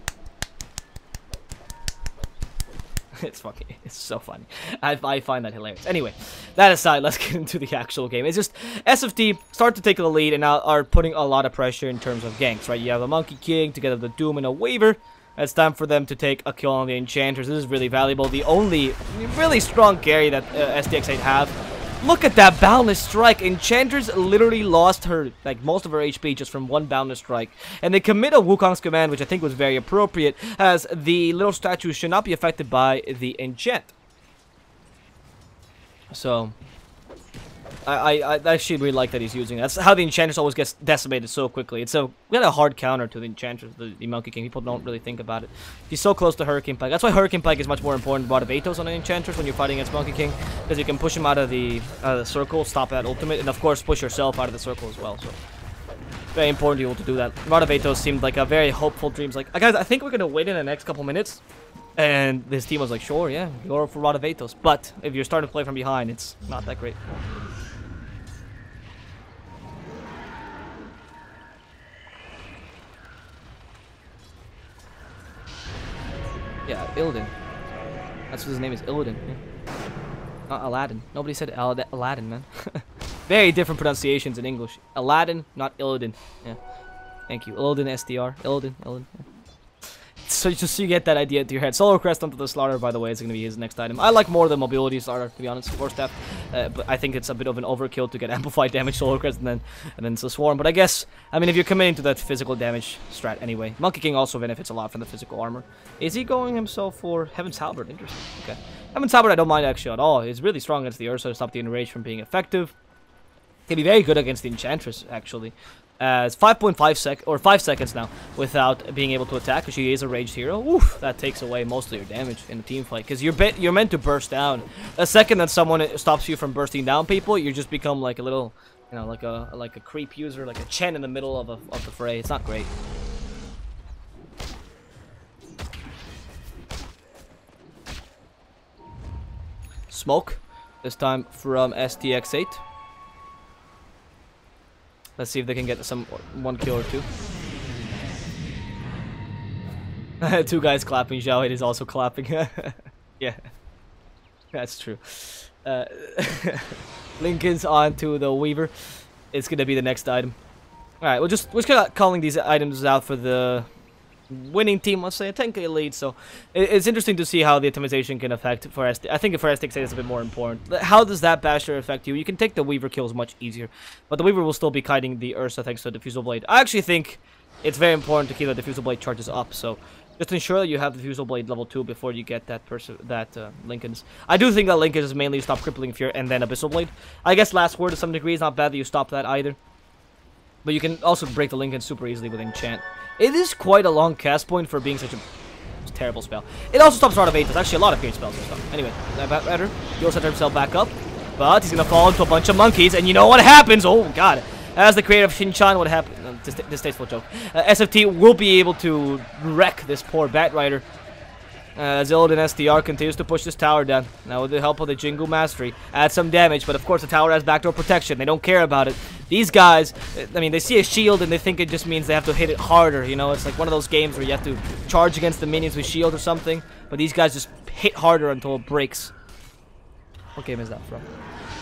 it's so funny. I find that hilarious. Anyway, that aside, let's get into the actual game. It's just SFT start to take the lead and now are putting a lot of pressure in terms of ganks, right? You have a Monkey King together with the Doom and a Weaver. It's time for them to take a kill on the Enchanters. This is really valuable. The only really strong carry that STX8 have. Look at that Boundless Strike. Enchanters literally lost her, like, most of her HP just from one Boundless Strike. And they commit a Wukong's command, which I think was very appropriate, as the little statue should not be affected by the enchant. So, I actually really like that he's using it. That's how the Enchantress always gets decimated so quickly. We had a hard counter to the Enchantress, the Monkey King. People don't really think about it. He's so close to Hurricane Pike. That's why Hurricane Pike is much more important than Atos on an Enchantress when you're fighting against Monkey King, because you can push him out of the circle, stop that ultimate, and of course push yourself out of the circle as well. So very important to be able to do that. Atos seemed like a very hopeful dreams. Like, guys, I think we're gonna win in the next couple minutes. And this team was like, sure, yeah, go for Atos. But if you're starting to play from behind, it's not that great. Yeah, Illidan. That's what his name is, Illidan. Yeah. Not Aladdin. Nobody said Aladdin, man. Very different pronunciations in English. Aladdin, not Illidan. Yeah. Thank you. Illidan SDR. Illidan. Yeah. So just so you get that idea into your head. Solar Crest onto the Slaughter, by the way, is going to be his next item. I like more the Mobility Slaughter, to be honest, 4-staff. But I think it's a bit of an overkill to get amplified damage Solar Crest and then the Swarm. But I guess, I mean, if you're committing to that physical damage strat anyway. Monkey King also benefits a lot from the physical armor. Is he going himself for Heaven's Halberd? Interesting. Okay. Heaven's Halberd I don't mind actually at all. It's really strong against the Ursa to stop the Enrage from being effective. Can be very good against the Enchantress, actually. as 5 seconds now without being able to attack, because she is a ranged hero. Oof, that takes away most of your damage in a team fight, because you're meant to burst down. A second that someone stops you from bursting down people, you just become like a little, you know, like a creep user, like a Chen in the middle of the fray. It's not great. Smoke, this time from STX8. Let's see if they can get one kill or two. Two guys clapping. Xiao is also clapping. Yeah, that's true. Lincoln's on to the Weaver. It's gonna be the next item. All right, we're just calling these items out for the winning team. Let's say a 10k lead. So it's interesting to see how the atomization can affect for ST. I think for STX8 it's a bit more important. How does that basher affect you? You can take the Weaver kills much easier, but the Weaver will still be kiting the Ursa thanks to the Diffusal Blade. I actually think it's very important to keep the Diffusal Blade charges up. So just ensure that you have the Diffusal Blade level 2 before you get that Lincoln's. I do think that Lincoln's is mainly stop Crippling Fear and then Abyssal Blade. I guess Last Word to some degree is not bad that you stop that either. But you can also break the Lincoln super easily with Enchant. It is quite a long cast point for being such a terrible spell. It also stops Rod of Ages. Actually, a lot of great spells and stuff. Anyway, that better. He'll set himself back up. But he's going to fall into a bunch of monkeys. And you know what happens? Oh, God. As the creator of Shin-Chan would happen. Distasteful joke. SFT will be able to wreck this poor Bat Rider. As Illidan SDR continues to push this tower down. Now with the help of the Jingu Mastery, add some damage, but of course the tower has backdoor protection. They don't care about it. These guys, I mean, they see a shield and they think it just means they have to hit it harder, you know? It's like one of those games where you have to charge against the minions with shield or something, but these guys just hit harder until it breaks. What game is that from?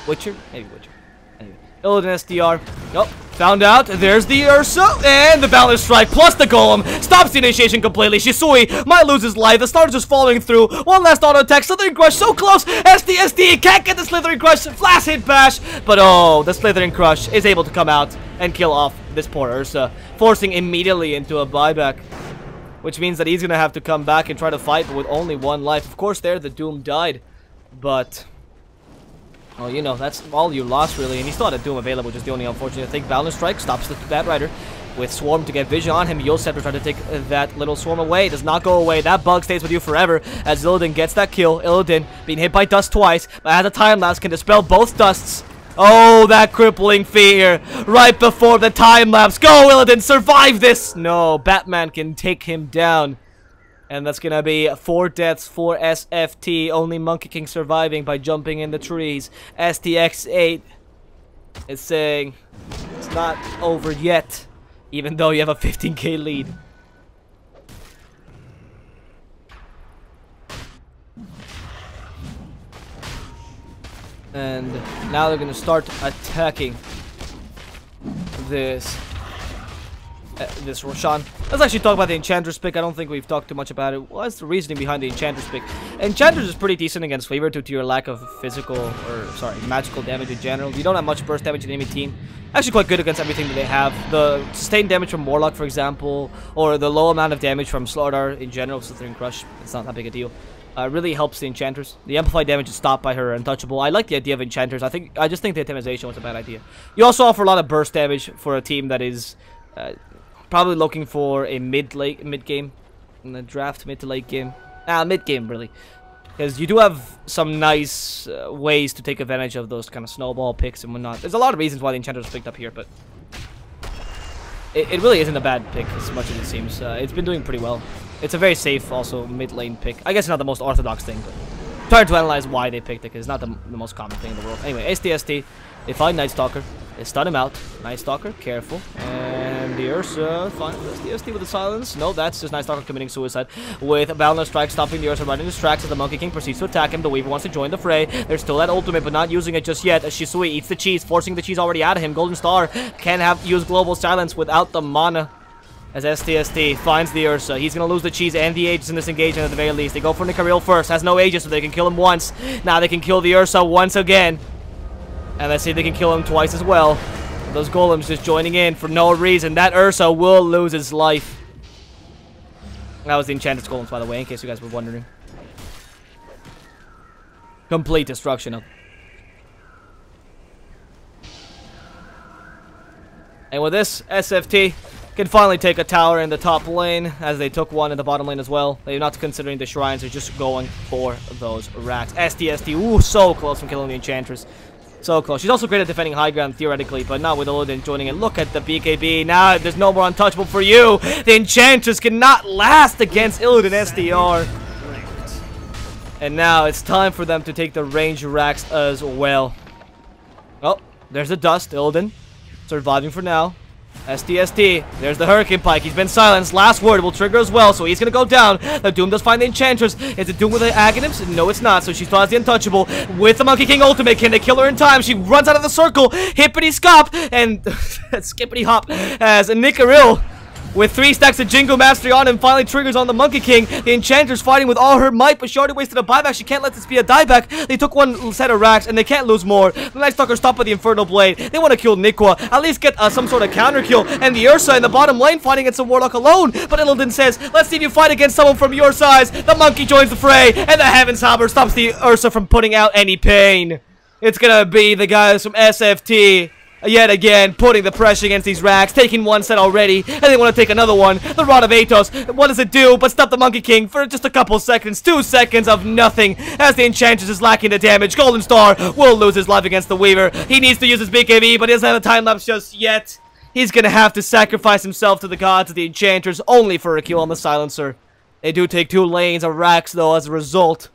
Witcher? Maybe Witcher. Anyway. Illidan SDR. Nope. Found out. There's the Ursa. And the Balance Strike plus the Golem. Stops the initiation completely. Shisui might lose his life. The star's just falling through. One last auto attack. Slithering Crush. So close. SD can't get the Slithering Crush. Flash hit bash. But oh, the Slithering Crush is able to come out and kill off this poor Ursa. Forcing immediately into a buyback. Which means that he's going to have to come back and try to fight, but with only one life. Of course, there the Doom died. But well, you know, that's all you lost, really. And he still had a Doom available, which is the only unfortunate thing. Balance Strike stops the Bat Rider with Swarm to get vision on him. Yosef to try to take that little Swarm away. Does not go away. That bug stays with you forever as Illidan gets that kill. Illidan being hit by Dust twice, but as a time lapse can dispel both Dusts. Oh, that Crippling Fear right before the time lapse. Go, Illidan, survive this. No, Batman can take him down. And that's gonna be 4 deaths for SFT. Only Monkey King surviving by jumping in the trees. STX8 is saying it's not over yet, even though you have a 15k lead. And now they're gonna start attacking this Roshan. Let's actually talk about the Enchantress pick. I don't think we've talked too much about it. What's the reasoning behind the Enchantress pick? Enchantress is pretty decent against Weaver due to your lack of magical damage in general. You don't have much burst damage in any team. Actually quite good against everything that they have. The sustained damage from Warlock, for example, or the low amount of damage from Slardar in general, Slithering Crush, it's not that big a deal. Really helps the Enchantress. The amplified damage is stopped by her Untouchable. I like the idea of Enchantress. I just think the atomization was a bad idea. You also offer a lot of burst damage for a team that is probably looking for a mid game in the draft, mid to late game. Mid game really, because you do have some nice ways to take advantage of those kind of snowball picks and whatnot. There's a lot of reasons why the Enchantress was picked up here, but it really isn't a bad pick as much as it seems. It's been doing pretty well. It's a very safe, also mid lane pick. I guess it's not the most orthodox thing, but trying to analyze why they picked it, because it's not the most common thing in the world. Anyway, STST, they find Night Stalker, they stun him out. Night Stalker, careful, and the Ursa finds STST with the silence. No, that's just Night Stalker committing suicide with a Balance Strike, stopping the Ursa right in his tracks as the Monkey King proceeds to attack him. The Weaver wants to join the fray. There's still that ultimate, but not using it just yet as Shisui eats the cheese, forcing the cheese already out of him. Golden Star can use Global Silence without the mana. As STST finds the Ursa, he's going to lose the cheese and the Aegis in this engagement at the very least. They go for Nicaril first, has no Aegis, so they can kill him once. Now they can kill the Ursa once again. And let's see if they can kill him twice as well. Those golems just joining in for no reason. That Ursa will lose his life. That was the Enchanted Golems, by the way, in case you guys were wondering. Complete destruction of... And with this, SFT can finally take a tower in the top lane, as they took one in the bottom lane as well. They're not considering the shrines, they're just going for those racks. STXT, ooh, so close from killing the Enchantress. So close. She's also great at defending high ground, theoretically, but not with Illidan joining in. Look at the BKB. Now there's no more untouchable for you. The Enchantress cannot last against Illidan SDR. And now it's time for them to take the range racks as well. Oh, there's the dust. Illidan surviving for now. STXT, there's the Hurricane Pike. He's been silenced. Last word will trigger as well, so he's gonna go down. The Doom does find the Enchantress. Is it Doom with the Aghanims? No, it's not. So she still has the Untouchable with the Monkey King ultimate. Can they kill her in time? She runs out of the circle. Hippity scop and skippity hop as Nicaril with 3 stacks of Jingo Mastery on him finally triggers on the Monkey King. The Enchantress fighting with all her might, but she already wasted a buyback. She can't let this be a dieback. They took one set of racks, and they can't lose more. The Night Stalker stopped with the Infernal Blade. They want to kill Nikwa, at least get some sort of counter kill. And the Ursa in the bottom lane fighting against the Warlock alone. But Illidan says, let's see if you fight against someone from your size. The Monkey joins the fray, and the Heaven's Hammer stops the Ursa from putting out any pain. It's gonna be the guys from SFT. Yet again, putting the pressure against these racks, taking one set already, and they want to take another one. The Rod of Atos, what does it do but stop the Monkey King for just a couple seconds, 2 seconds of nothing, as the Enchantress is lacking the damage. Golden Star will lose his life against the Weaver. He needs to use his BKB, but he doesn't have a time-lapse just yet. He's gonna have to sacrifice himself to the gods of the Enchantress, only for a kill on the Silencer. They do take 2 lanes of racks, though, as a result.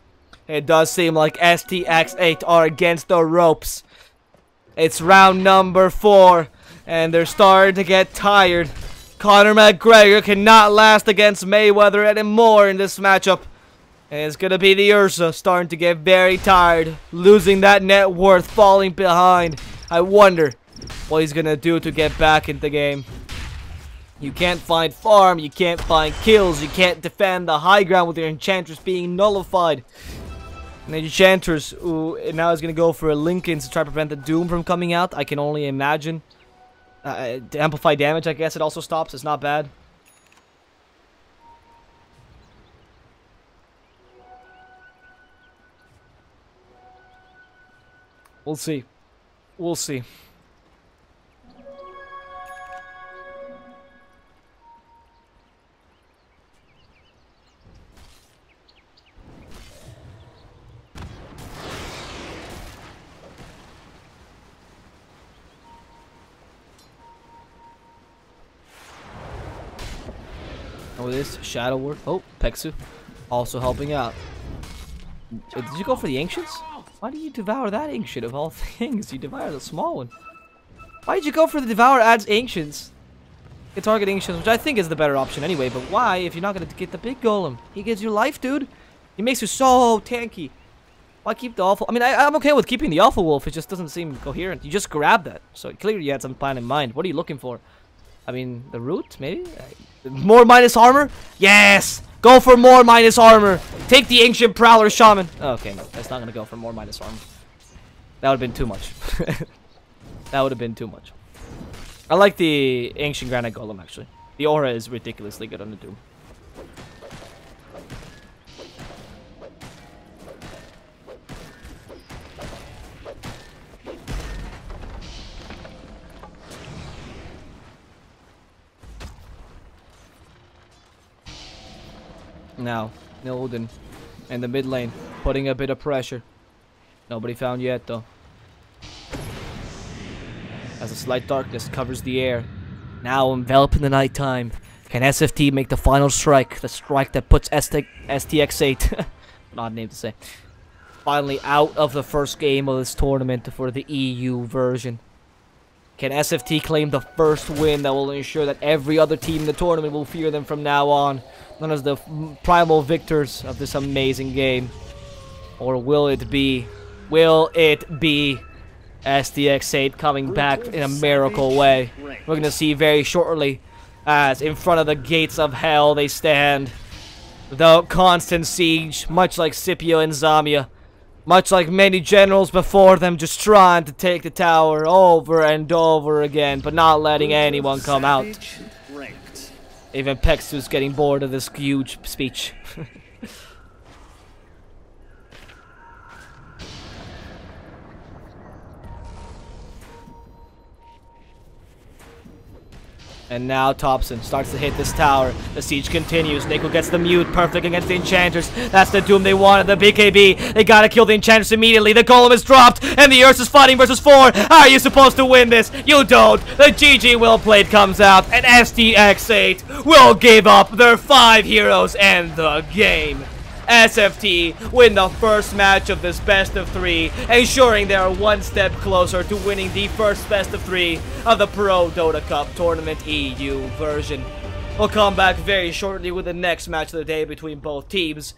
It does seem like STX8 are against the ropes. It's round number 4, and they're starting to get tired. Conor McGregor cannot last against Mayweather anymore in this matchup. And it's going to be the Ursa starting to get very tired, losing that net worth, falling behind. I wonder what he's going to do to get back in the game. You can't find farm, you can't find kills, you can't defend the high ground with your Enchantress being nullified. And the Enchantress, who now is going to go for a Lincoln to try to prevent the Doom from coming out. I can only imagine. To amplify damage, I guess it also stops. It's not bad. We'll see. We'll see. Oh, this Shadow Word. Oh, Peksu also helping out. Did you go for the Ancients? Why did you devour that Ancient of all things? You devoured the small one. Why did you go for the Devour adds Ancients? You target Ancients, which I think is the better option anyway, but why if you're not going to get the big Golem? He gives you life, dude. He makes you so tanky. Why keep the Awful? I mean, I'm okay with keeping the Alpha Wolf. It just doesn't seem coherent. You just grabbed that. So clearly you had some plan in mind. What are you looking for? I mean, the root, maybe? More minus armor? Yes! Go for more minus armor! Take the Ancient Prowler Shaman! Oh, okay, no, that's not gonna go for more minus armor. That would've been too much. That would've been too much. I like the Ancient Granite Golem, actually. The aura is ridiculously good on the Doom. Now, Illidan in the mid lane, putting a bit of pressure. Nobody found yet, though. As a slight darkness covers the air, now enveloped in the nighttime, can SFT make the final strike? The strike that puts STX8, odd name to say, finally out of the first game of this tournament for the EU version. Can SFT claim the first win that will ensure that every other team in the tournament will fear them from now on, known as the primal victors of this amazing game? Or will it be STX8 coming back in a miracle way? We're going to see very shortly, as in front of the gates of hell they stand, without constant siege, much like Scipio and Zamia. Much like many generals before them, just trying to take the tower over and over again, but not letting anyone come out. Even Peksu's getting bored of this huge speech. And now Thompson starts to hit this tower. The siege continues. Nico gets the mute perfect against the enchanters. That's the doom they wanted. The BKB. They gotta kill the enchanters immediately. The golem is dropped, and the Earth is fighting versus 4. How are you supposed to win this? You don't. The GG will played comes out, and STX8 will give up their 5 heroes and the game. SFT win the first match of this best of 3, ensuring they are one step closer to winning the first best of 3 of the Prodota Cup Tournament EU version. We'll come back very shortly with the next match of the day between both teams.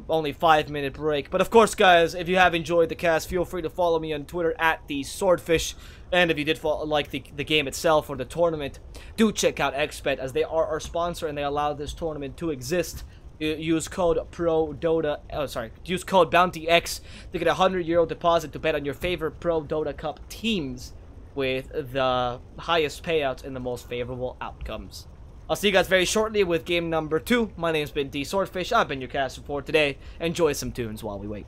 Only 5-minute break. But of course, guys, if you have enjoyed the cast, feel free to follow me on Twitter at the Swordfish. And if you did like the game itself or the tournament, do check out XBet, as they are our sponsor and they allow this tournament to exist. Use code use code BountyX to get a €100 deposit to bet on your favorite Prodota Cup teams with the highest payouts and the most favorable outcomes. I'll see you guys very shortly with game number 2. My name's been D Swordfish. I've been your caster for today. Enjoy some tunes while we wait.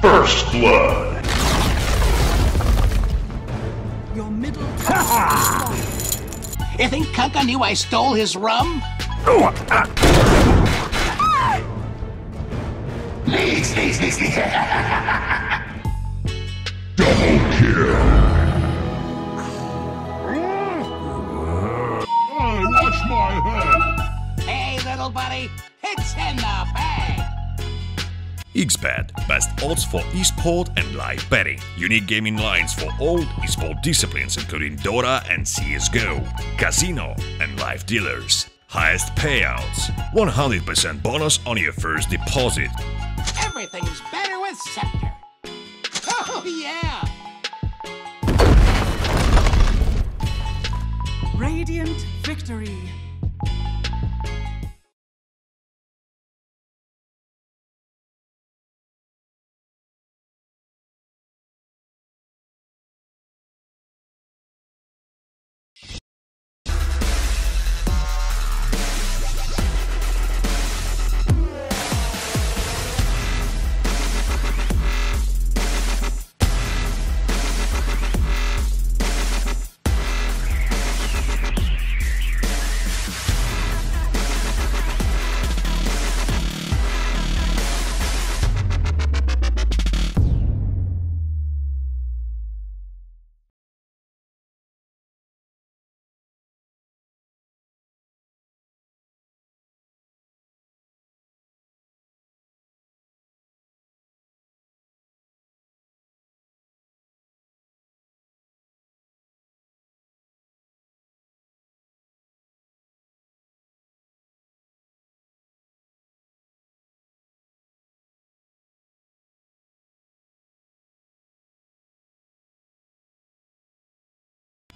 First blood. Your middle tower is falling. You think Kunka knew I stole his rum? Double kill. Hey, watch my head. Hey, little buddy, it's in the bag. XBET, best odds for esport and live betting. Unique gaming lines for all esport disciplines including Dota and CSGO, casino and live dealers. Highest payouts, 100% bonus on your first deposit. Everything's better with Scepter. Oh, yeah! Radiant victory.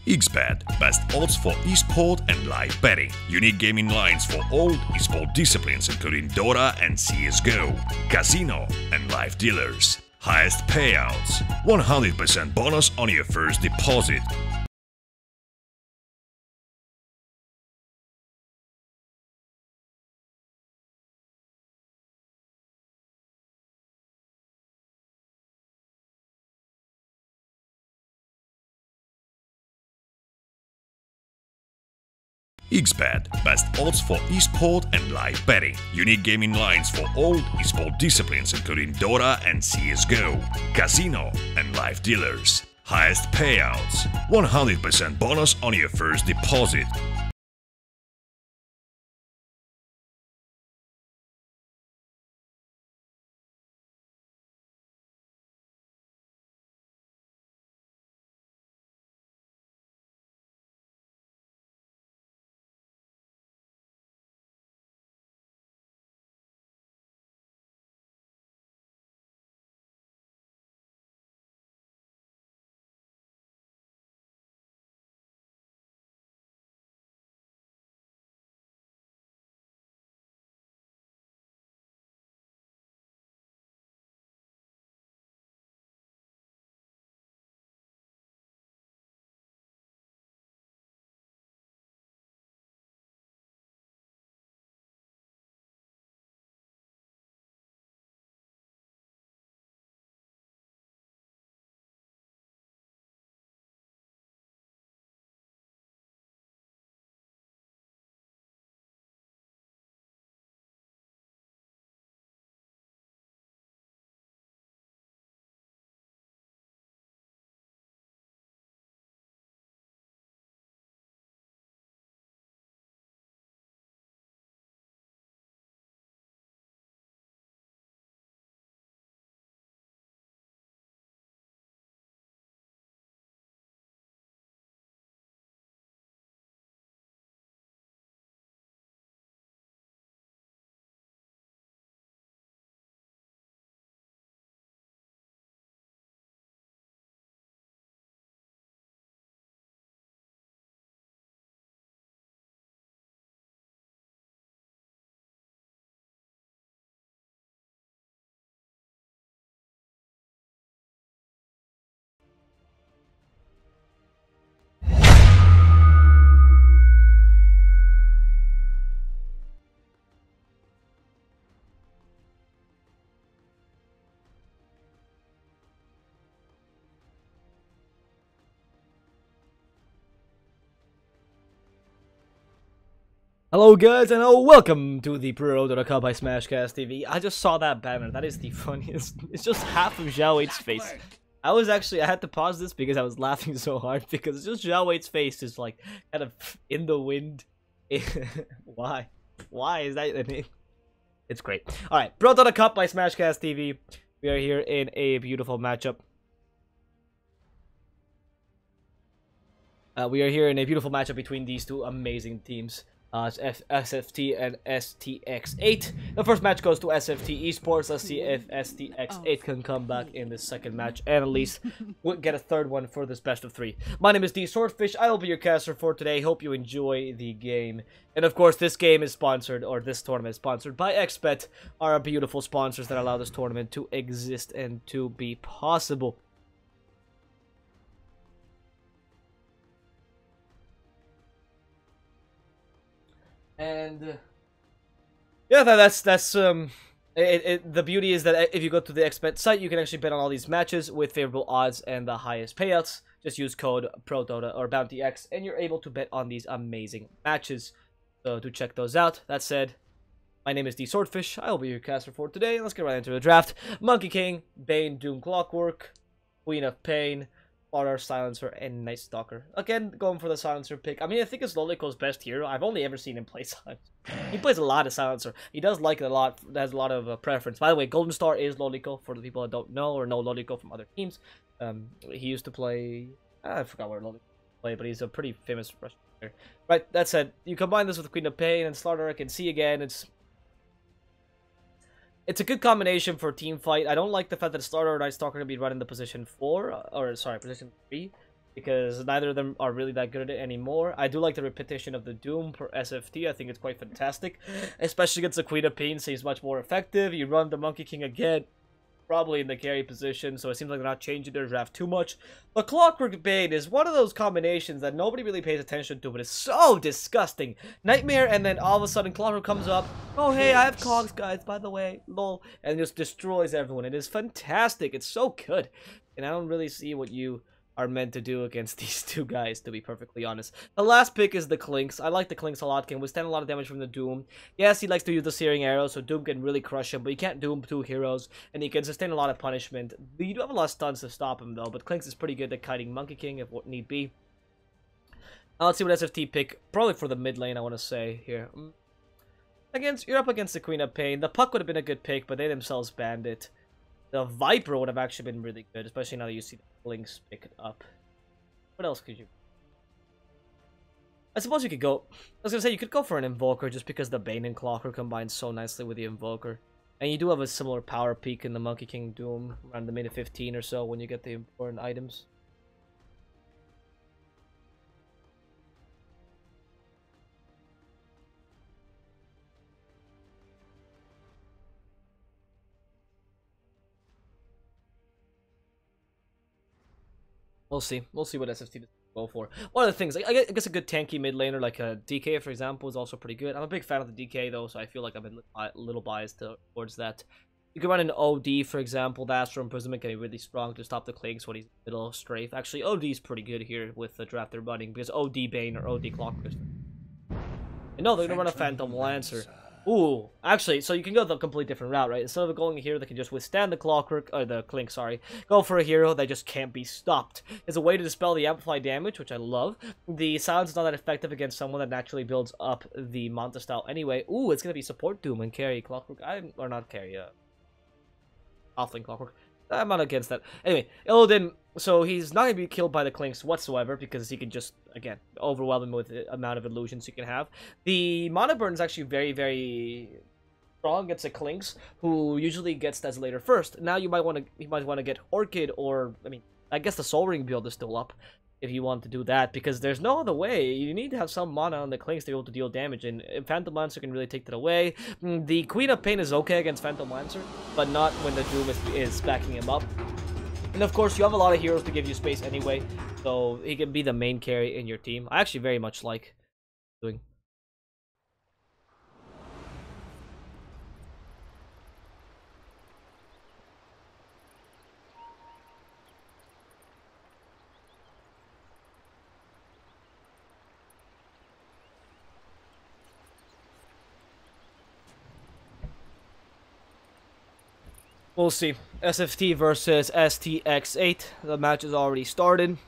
XBET, best odds for esport and live betting. Unique gaming lines for all esport disciplines including Dota and CSGO, casino and live dealers. Highest payouts, 100% bonus on your first deposit. XBET, best odds for esport and live betting. Unique gaming lines for all esport disciplines including Dota and CSGO, casino and live dealers. Highest payouts, 100% bonus on your first deposit. Hello guys and welcome to the Prodota Cup by Smashcast TV. I just saw that banner. That is the funniest. It's just half of Zhao 8's face. I had to pause this because I was laughing so hard because it's just Zhao 8's face is like kind of in the wind. Why? Why is that? I mean, it's great. Alright, Prodota Cup by Smashcast TV. We are here in a beautiful matchup. Between these two amazing teams. SFT and STX8. The first match goes to SFTe-Sports. Let's see if STX8 can come back in the second match and at least we'll get a third one for this best of 3. My name is D Swordfish. I will be your caster for today. Hope you enjoy the game. And of course, this game is sponsored, or this tournament is sponsored by XBet, our beautiful sponsors that allow this tournament to exist and to be possible. And yeah, the beauty is that if you go to the XBet site, you can actually bet on all these matches with favorable odds and the highest payouts. Just use code Prodota or BountyX, and you're able to bet on these amazing matches. So do check those out. That said, my name is D Swordfish. I will be your caster for today. Let's get right into the draft. Monkey King, Bane, Doom, Clockwork, Queen of Pain, Slaughter, Silencer, and Night Stalker. Again, going for the Silencer pick. I mean, I think it's Lolico's best hero. I've only ever seen him play Silencer. He plays a lot of Silencer. He does like it a lot. Has a lot of preference. By the way, Golden Star is Lolico, for the people that don't know or know Lolico from other teams. He used to play... I forgot where Lolico played, but he's a pretty famous Russian player. Right, that said, you combine this with Queen of Pain and Slaughter, I can see again, It's a good combination for team fight. I don't like the fact that Slaughter or Night Stalker are going to be running the position 4, or sorry, position 3, because neither of them are really that good at it anymore. I do like the repetition of the Doom per SFT. I think it's quite fantastic, especially against the Queen of Pain. Seems much more effective. You run the Monkey King again, probably in the carry position, so it seems like they're not changing their draft too much. But Clockwork Bane is one of those combinations that nobody really pays attention to, but it's so disgusting. Nightmare, and then all of a sudden Clockwork comes up. Oh, hey, I have Cogs, guys, by the way. Lol. And just destroys everyone. It is fantastic. It's so good. And I don't really see what you are meant to do against these two guys, to be perfectly honest. The last pick is the Clinks. I like the Clinks a lot. Can withstand a lot of damage from the Doom. Yes, he likes to use the Searing Arrow, so Doom can really crush him, but he can't Doom 2 heroes, and he can sustain a lot of punishment. You do have a lot of stuns to stop him, though, but Clinks is pretty good at kiting Monkey King if what need be. Now let's see what SFT pick. Probably for the mid lane, I want to say here. You're up against the Queen of Pain. The Puck would have been a good pick, but they themselves banned it. The Viper would have actually been really good, especially now that you see the Blinks pick it up. What else could you... I suppose you could go... I was gonna say, you could go for an Invoker, just because the Bane and Clocker combine so nicely with the Invoker. And you do have a similar power peak in the Monkey King Doom, around the minute 15 or so, when you get the important items. We'll see. We'll see what SFT go for. One of the things, I guess a good tanky mid laner like a DK, for example, is also pretty good. I'm a big fan of the DK, though, so I feel like I'm a little biased towards that. You can run an OD, for example. The Astral Imprisonment can be really strong to stop the Clinks when he's middle strafe. Actually, OD is pretty good here with the draft they're running, because OD Bane or OD Clockwork. And no, they're going to run a Phantom Lancer. Ooh, actually, so you can go the complete different route, right? Instead of going a hero that can just withstand the Clockwork, or the Clink, sorry, go for a hero that just can't be stopped. It's a way to dispel the amplified damage, which I love. The silence is not that effective against someone that naturally builds up the Manta style anyway. Ooh, it's gonna be support Doom and carry Clockwork. Or not carry, Offlane Clockwork. I'm not against that. Anyway, Illidan, so he's not going to be killed by the Clinks whatsoever, because he can just, again, overwhelm him with the amount of illusions you can have. The Mana Burn is actually very, very strong against the Clinks, who usually gets that later first. Now you might want to get Orchid, or, I mean, I guess the Soul Ring build is still up, if you want to do that, because there's no other way. You need to have some mana on the Clinks to be able to deal damage, and Phantom Lancer can really take that away. The Queen of Pain is okay against Phantom Lancer, but not when the Doom is backing him up. And of course, you have a lot of heroes to give you space anyway, so he can be the main carry in your team. I actually very much like doing. We'll see. SFT versus STX8. The match has already started,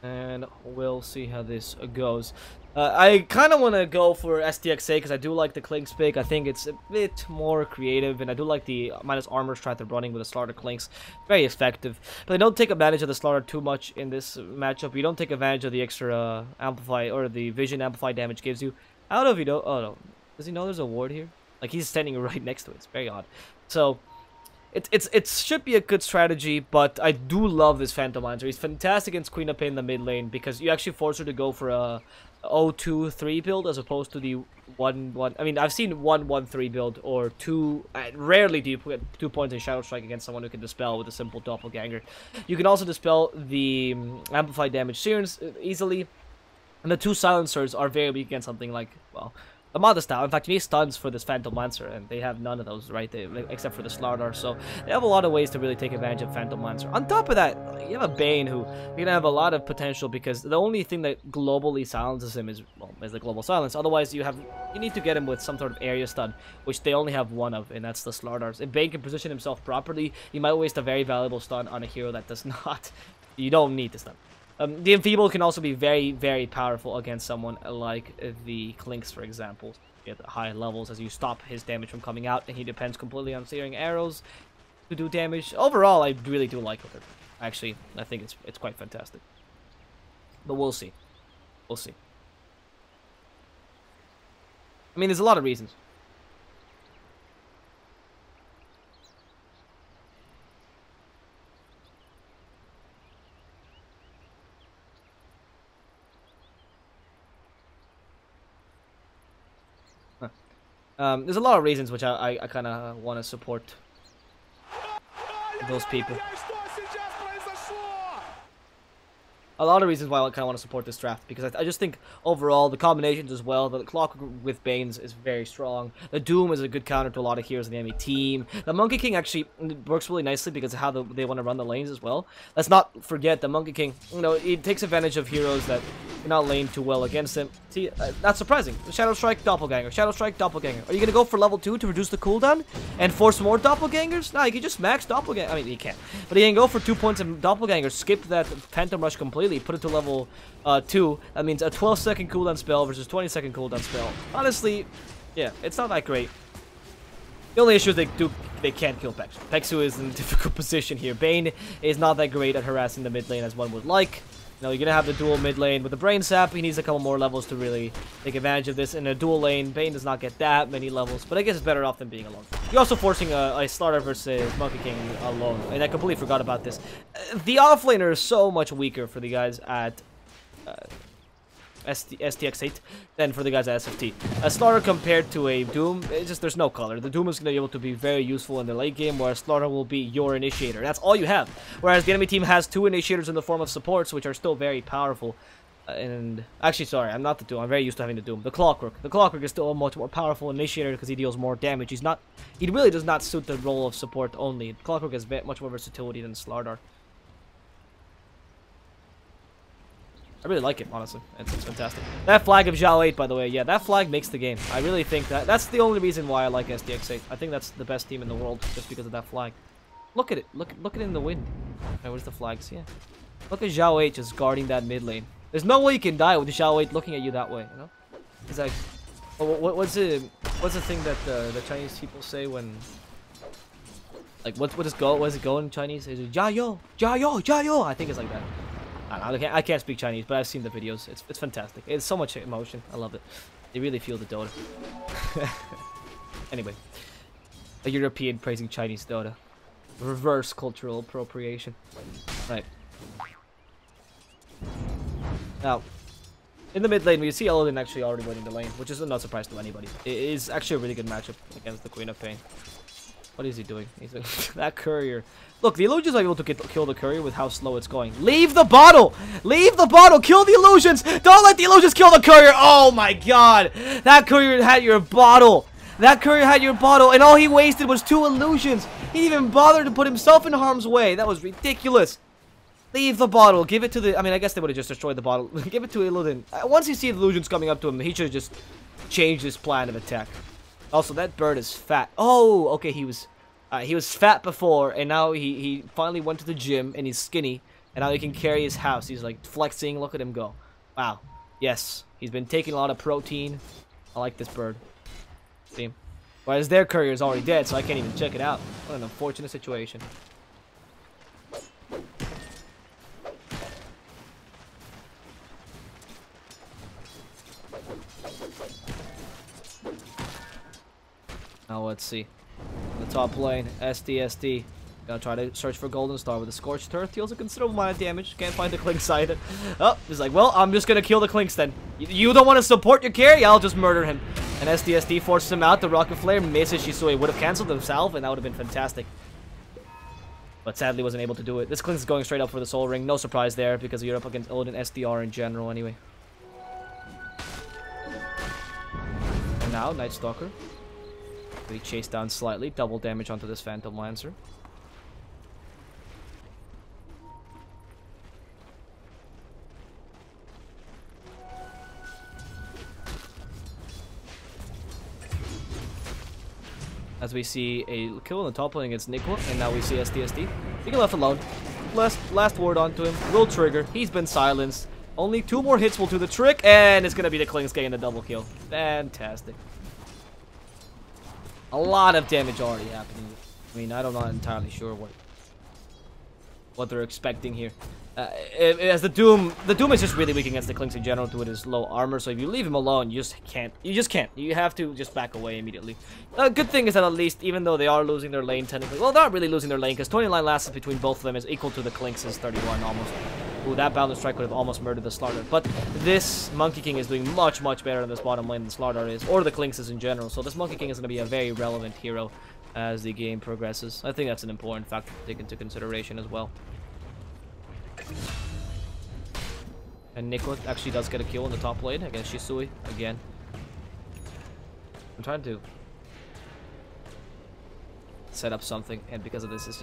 and we'll see how this goes. I kind of want to go for STX8 because I do like the Clinks pick. I think it's a bit more creative, and I do like the minus armor strat they're running with the Slaughter Clinks. Very effective. But they don't take advantage of the Slaughter too much in this matchup. You don't take advantage of the extra amplify or the vision amplify damage gives you. I don't know if you know. Oh no, does he know there's a ward here? Like he's standing right next to it. It's very odd. So it should be a good strategy, but I do love this Phantom Lancer. He's fantastic against Queen of Pain in the mid lane because you actually force her to go for a 0-2-3 build as opposed to the 1-1. I mean, I've seen 1-1-3 build or 2. Rarely do you put 2 points in Shadow Strike against someone who can dispel with a simple doppelganger. You can also dispel the amplified damage Searns easily, and the 2 silencers are very weak against something like, well, the Modest style. In fact, you need stuns for this Phantom Lancer, and they have none of those, right? Except for the Slardar. So they have a lot of ways to really take advantage of Phantom Lancer. On top of that, you have a Bane who you're gonna have a lot of potential because the only thing that globally silences him is, well, is the global silence. Otherwise, you need to get him with some sort of area stun, which they only have one of, and that's the Slardars. If Bane can position himself properly, you might waste a very valuable stun on a hero that does not. You don't need to stun. The Enfeeble can also be very, very powerful against someone like the Clinks, for example, at high levels as you stop his damage from coming out, and he depends completely on searing arrows to do damage. Overall, I really do like it. Actually, I think it's quite fantastic. But we'll see. We'll see. I mean, there's a lot of reasons. There's a lot of reasons which I kind of want to support those people. A lot of reasons why I kind of want to support this draft, because I just think overall the combinations as well, the Clock with Banes is very strong. The Doom is a good counter to a lot of heroes in the enemy team. The Monkey King actually works really nicely because of how they want to run the lanes as well. Let's not forget the Monkey King, you know, it takes advantage of heroes that are not lane too well against him. See, that's surprising. Shadow Strike, Doppelganger. Shadow Strike, Doppelganger. Are you going to go for level 2 to reduce the cooldown and force more Doppelgangers? No, you can just max Doppelganger. I mean, you can. But you can go for 2 points of Doppelganger, skip that Phantom Rush completely, put it to level 2. That means a 12-second cooldown spell versus 20-second cooldown spell. Honestly, yeah, it's not that great. The only issue is they can't kill Pexu. Pexu is in a difficult position here. Bane is not that great at harassing the mid lane as one would like. You know, you're gonna have the dual mid lane with the Brain Sap. He needs a couple more levels to really take advantage of this. In a dual lane, Bane does not get that many levels, but I guess it's better off than being alone. You're also forcing a Slaughter versus Monkey King alone, and I completely forgot about this. The offlaner is so much weaker for the guys at STX8 than for the guys at SFT. A Slaughter compared to a Doom, it's just there's no color. The Doom is going to be able to be very useful in the late game, whereas Slaughter will be your initiator. That's all you have. Whereas the enemy team has 2 initiators in the form of supports, which are still very powerful. And actually, sorry, I'm not the Doom. I'm very used to having the Doom. The Clockwork. The Clockwork is still a much more powerful initiator because he deals more damage. He really does not suit the role of support only. Clockwork has much more versatility than Slardar. I really like it, honestly. It's fantastic. That flag of Zhao 8, by the way, yeah, that flag makes the game. I really think that's the only reason why I like STX8. I think that's the best team in the world, just because of that flag. Look at it. Look at it in the wind. Okay, where's the flags? Yeah. Look at Zhao 8 just guarding that mid lane. There's no way you can die with Zhao 8 looking at you that way, you know? It's like, what's the thing that the Chinese people say when, like, what does it go in Chinese? Is it Jiao, Jiao, Jiao? I think it's like that. I can't speak Chinese, but I've seen the videos. It's fantastic. It's so much emotion. I love it. They really feel the Dota. Anyway, a European praising Chinese Dota. Reverse cultural appropriation. Right. Now, in the mid lane, we see Elodin actually already winning the lane, which is no surprise to anybody. It is actually a really good matchup against the Queen of Pain. What is he doing? He's like, that courier. Look, the illusions are able to kill the courier with how slow it's going. Leave the bottle! Leave the bottle! Kill the illusions! Don't let the illusions kill the courier! Oh my god! That courier had your bottle! That courier had your bottle, and all he wasted was 2 illusions! He didn't even bother to put himself in harm's way. That was ridiculous. Leave the bottle. Give it to the... I mean, I guess they would have just destroyed the bottle. Give it to Illidan. Once you see the illusions coming up to him, he should have just changed his plan of attack. Also, that bird is fat. Oh, okay, he was... He was fat before, and now he finally went to the gym, and he's skinny, and now he can carry his house. He's like flexing. Look at him go. Wow. Yes, he's been taking a lot of protein. I like this bird. See? Whereas their courier is already dead, so I can't even check it out. What an unfortunate situation. Now let's see. The top lane, STX8. Gonna try to search for Golden Star with a Scorched Earth. Deals a considerable amount of damage. Can't find the Clinks either. Oh, he's like, well, I'm just gonna kill the Clinks then. You don't want to support your carry? I'll just murder him. And STX8 forces him out. The Rocket Flare misses Shisui. Would have cancelled himself, and that would have been fantastic. But sadly wasn't able to do it. This Clinks is going straight up for the Soul Ring. No surprise there, because you're up against Odin SDR in general anyway. And now, Night Stalker. We chase down slightly. Double damage onto this Phantom Lancer. As we see a kill on the top lane against Nikwa, and now we see STXD. Being left alone. Last word onto him. Will trigger. He's been silenced. Only 2 more hits will do the trick, and it's gonna be the Klings getting the double kill. Fantastic. A lot of damage already happening. I mean, I'm not entirely sure what they're expecting here. As the Doom is just really weak against the Clinks in general with his low armor, so if you leave him alone, you just can't. You have to just back away immediately. Good thing is that at least, even though they are losing their lane technically, well, they're not really losing their lane, because 29 lasts between both of them is equal to the Clinks' 31 almost. Ooh, that Balance Strike could have almost murdered the Slardar. But this Monkey King is doing much, much better in this bottom lane than Slardar is, or the Clinks is in general, so this Monkey King is going to be a very relevant hero as the game progresses. I think that's an important factor to take into consideration as well. And Nikwa actually does get a kill in the top lane against Shisui again. I'm trying to set up something, and because of this, this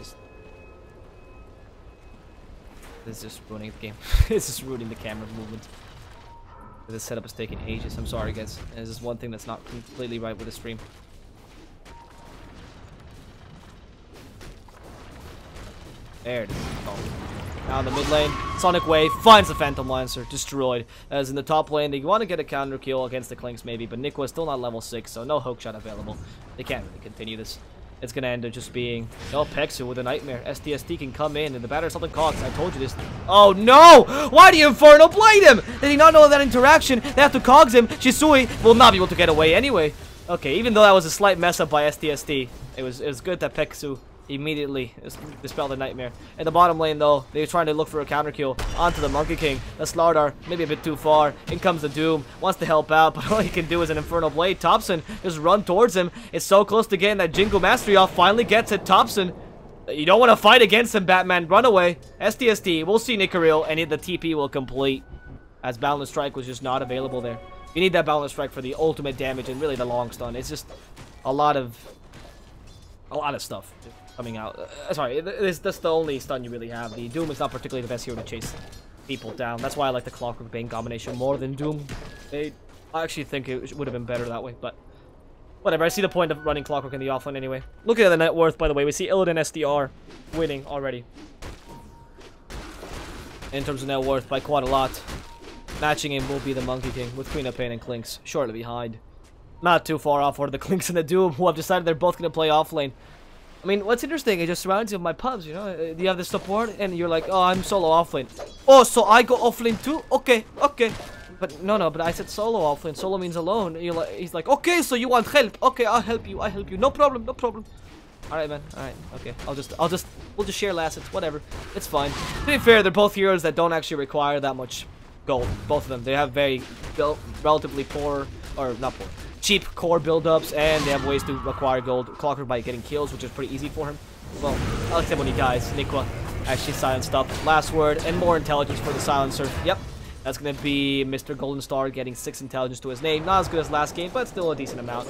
is just ruining the game. It's just ruining the camera movement. This setup is taking ages. I'm sorry, guys. This is one thing that's not completely right with the stream. There it is. Oh. Now in the mid lane, Sonic Wave finds the Phantom Lancer, destroyed. As in the top lane, they want to get a counter kill against the Clinks maybe, but Nikwa is still not level 6, so no hook shot available. They can't really continue this. It's going to end up just being, no, Pexu with a Nightmare. STXD can come in, and the batter something cogs. I told you this. Oh no! Why do you Inferno Blade him? Did he not know that interaction? They have to cogs him. Shisui will not be able to get away anyway. Okay, even though that was a slight mess up by STXD, it was good that Pexu immediately dispelled the Nightmare. In the bottom lane though, they're trying to look for a counter kill onto the Monkey King. The Slardar, maybe a bit too far. In comes the Doom, wants to help out, but all he can do is an Infernal Blade. Thompson just run towards him. It's so close to getting that Jingle Mastery off. Finally gets it. Thompson, you don't want to fight against him, Batman. Run away. STXD, we'll see Nicaril, and the TP will complete, as Boundless Strike was just not available there. You need that Boundless Strike for the ultimate damage and really the long stun. It's just a lot of stuff coming out. Sorry, that's the only stun you really have. The Doom is not particularly the best hero to chase people down. That's why I like the Clockwork Bane combination more than Doom. I actually think it would have been better that way, but whatever. I see the point of running Clockwork in the offlane anyway. Looking at the net worth, by the way, we see Illidan SDR winning already. In terms of net worth, by quite a lot. Matching him will be the Monkey King, with Queen of Pain and Clinks shortly behind. Not too far off are the Clinks and the Doom, who have decided they're both going to play offlane. I mean, what's interesting, it just reminds you of my pubs, you know? You have the support, and you're like, oh, I'm solo offlane. Oh, so I go offlane too? Okay, okay. But no, but I said solo offlane. Solo means alone. He's like, okay, so you want help? Okay, I'll help you. No problem, no problem. Alright, man. Alright, okay. We'll just share assets, whatever. It's fine. To be fair, they're both heroes that don't actually require that much gold. Both of them. They have very relatively poor, or not poor, cheap core build-ups, and they have ways to acquire gold. Clockwork by getting kills, which is pretty easy for him. Well, except when he dies. Nikwa actually silenced up. Last word, and more intelligence for the silencer. Yep, that's going to be Mr. Golden Star getting 6 intelligence to his name. Not as good as last game, but still a decent amount.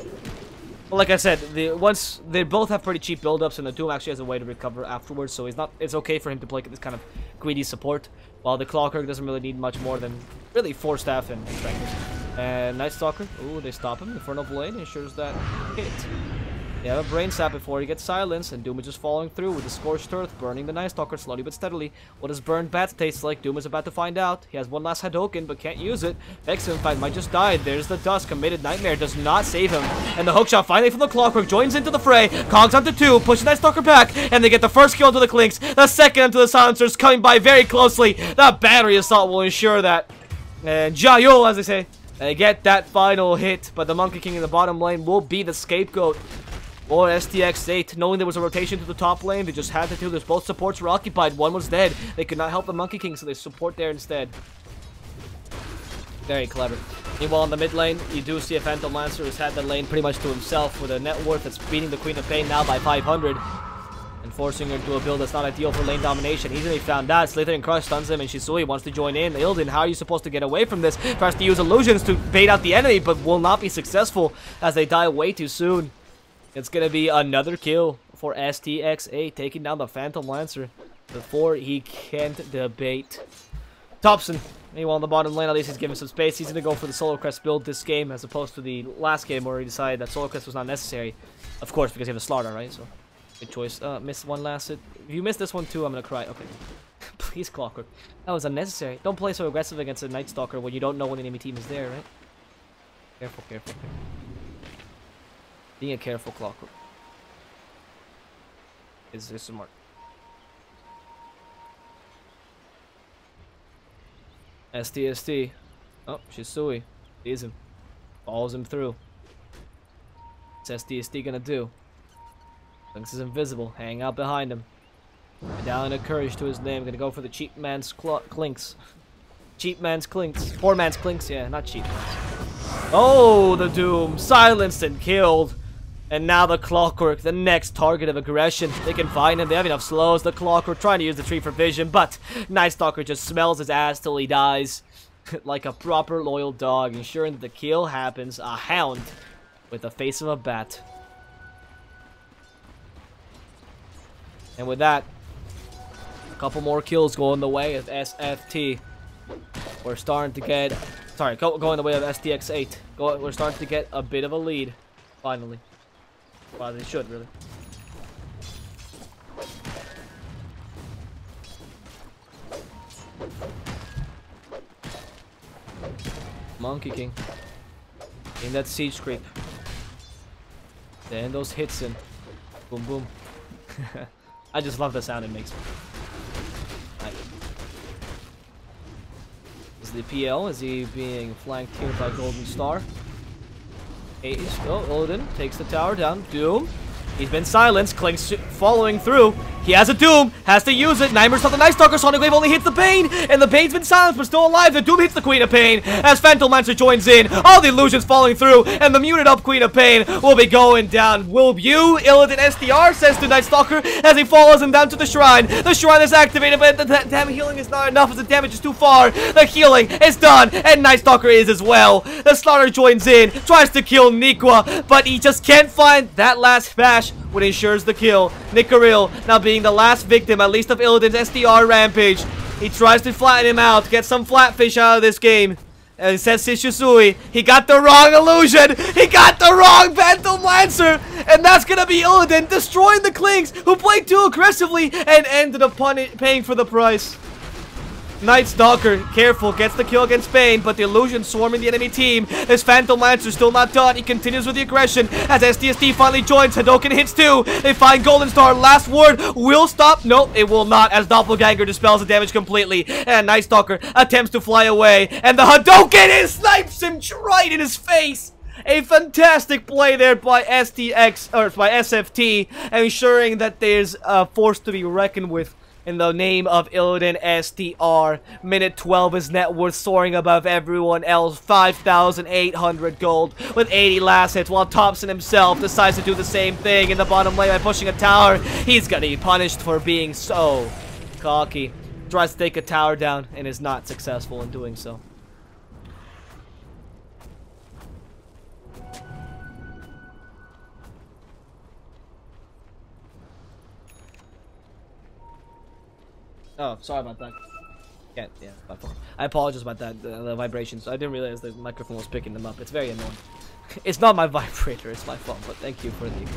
But like I said, once they both have pretty cheap build-ups, and the Doom actually has a way to recover afterwards, so it's okay for him to play this kind of greedy support, while the Clockwork doesn't really need much more than really 4 staff and strength. And Night Stalker, ooh, they stop him. Infernal Blade ensures that hit. You have a brain sap before he gets silenced, and Doom is just following through with the Scorched Earth, burning the Night Stalker slowly but steadily. What does burned bats taste like? Doom is about to find out. He has one last Hadouken, but can't use it. Vexen, in fact, might just die. There's the Dusk. Committed Nightmare does not save him. And the hookshot finally from the Clockwork joins into the fray. Cogs onto 2, pushes Night Stalker back, and they get the first kill into the Clinks. The second into the Silencers, coming by very closely. The battery assault will ensure that. And Jayo, as they say, they get that final hit, but the Monkey King in the bottom lane will be the scapegoat. Or STX8, knowing there was a rotation to the top lane, they just had to do this. Both supports were occupied, one was dead. They could not help the Monkey King, so they support there instead. Very clever. Meanwhile, in the mid lane, you do see a Phantom Lancer who's had the lane pretty much to himself with a net worth that's beating the Queen of Pain now by 500. And forcing her into a build that's not ideal for lane domination. Easily found out. Slithering Crush stuns him, and Shisui wants to join in. Illidan, how are you supposed to get away from this? Tries to use illusions to bait out the enemy, but will not be successful as they die way too soon. It's going to be another kill for STX8, taking down the Phantom Lancer before he can't debate. Thompson, meanwhile on the bottom lane, at least he's given some space. He's going to go for the Solar Crest build this game as opposed to the last game where he decided that Solar Crest was not necessary. Of course, because he has a Slaughter, right? So, good choice. Missed one last hit. If you miss this one too, I'm going to cry. Okay. Please, Clockwork. That was unnecessary. Don't play so aggressive against a Night Stalker when you don't know when the enemy team is there, right? Careful, careful, careful. Being a careful Clockwork is smart. STST. Oh, Shisui. Sees him. Follows him through. What's STST gonna do? Lynx is invisible. Hang out behind him. Medallion of Courage to his name. Gonna go for the cheap man's clinks. Cheap man's clinks. Poor man's clinks. Yeah, not cheap man's. Oh, the Doom. Silenced and killed. And now the Clockwork, the next target of aggression. They can find him. They have enough slows. The Clockwork trying to use the tree for vision, but Night Stalker just smells his ass till he dies. Like a proper loyal dog, ensuring that the kill happens. A hound with the face of a bat. And with that, a couple more kills going the way of SFT. We're starting to get... Sorry, going the way of STX8. We're starting to get a bit of a lead, finally. Well, they should, really. Monkey King. In that siege creep. Then those hits in. Boom, boom. I just love the sound it makes. Is the PL? Is he being flanked here by Golden Star? Oh, Illidan takes the tower down. Doom. He's been silenced. Clink's following through. He has a Doom. Has to use it. Nightmare's not the Night Stalker. Sonic Wave only hits the Pain. And the Pain's been silenced but still alive. The Doom hits the Queen of Pain as Phantom Lancer joins in. All the illusions falling through. And the muted up Queen of Pain will be going down. Will you? Illidan SDR says to Night Stalker as he follows him down to the shrine. The shrine is activated, but the damn healing is not enough as the damage is too far. The healing is done. And Night Stalker is as well. The Slaughter joins in. Tries to kill Nikwa, but he just can't find that last smash, which ensures the kill. Nikaril now being the last victim, at least of Illidan's SDR rampage. He tries to flatten him out, get some flatfish out of this game. And he says to Shisui, he got the wrong illusion. He got the wrong Phantom Lancer. And that's going to be Illidan destroying the Klings, who played too aggressively and ended up paying for the price. Night Stalker, careful, gets the kill against Pain, but the illusion swarming the enemy team. His Phantom Lancer still not done. He continues with the aggression as STST finally joins. Hadouken hits too. They find Golden Star. Last word will stop. Nope, it will not, as Doppelganger dispels the damage completely. And Night Stalker attempts to fly away, and the Hadouken snipes him right in his face. A fantastic play there by SFT, ensuring that there's a force to be reckoned with. In the name of Illidan STR, minute 12 is net worth soaring above everyone else, 5,800 gold with 80 last hits, while Thompson himself decides to do the same thing in the bottom lane by pushing a tower. He's gonna be punished for being so cocky. Tries to take a tower down and is not successful in doing so. Oh, sorry about that. Yeah, my fault. I apologize about that, the vibrations. I didn't realize the microphone was picking them up. It's very annoying. It's not my vibrator, it's my fault, but thank you for the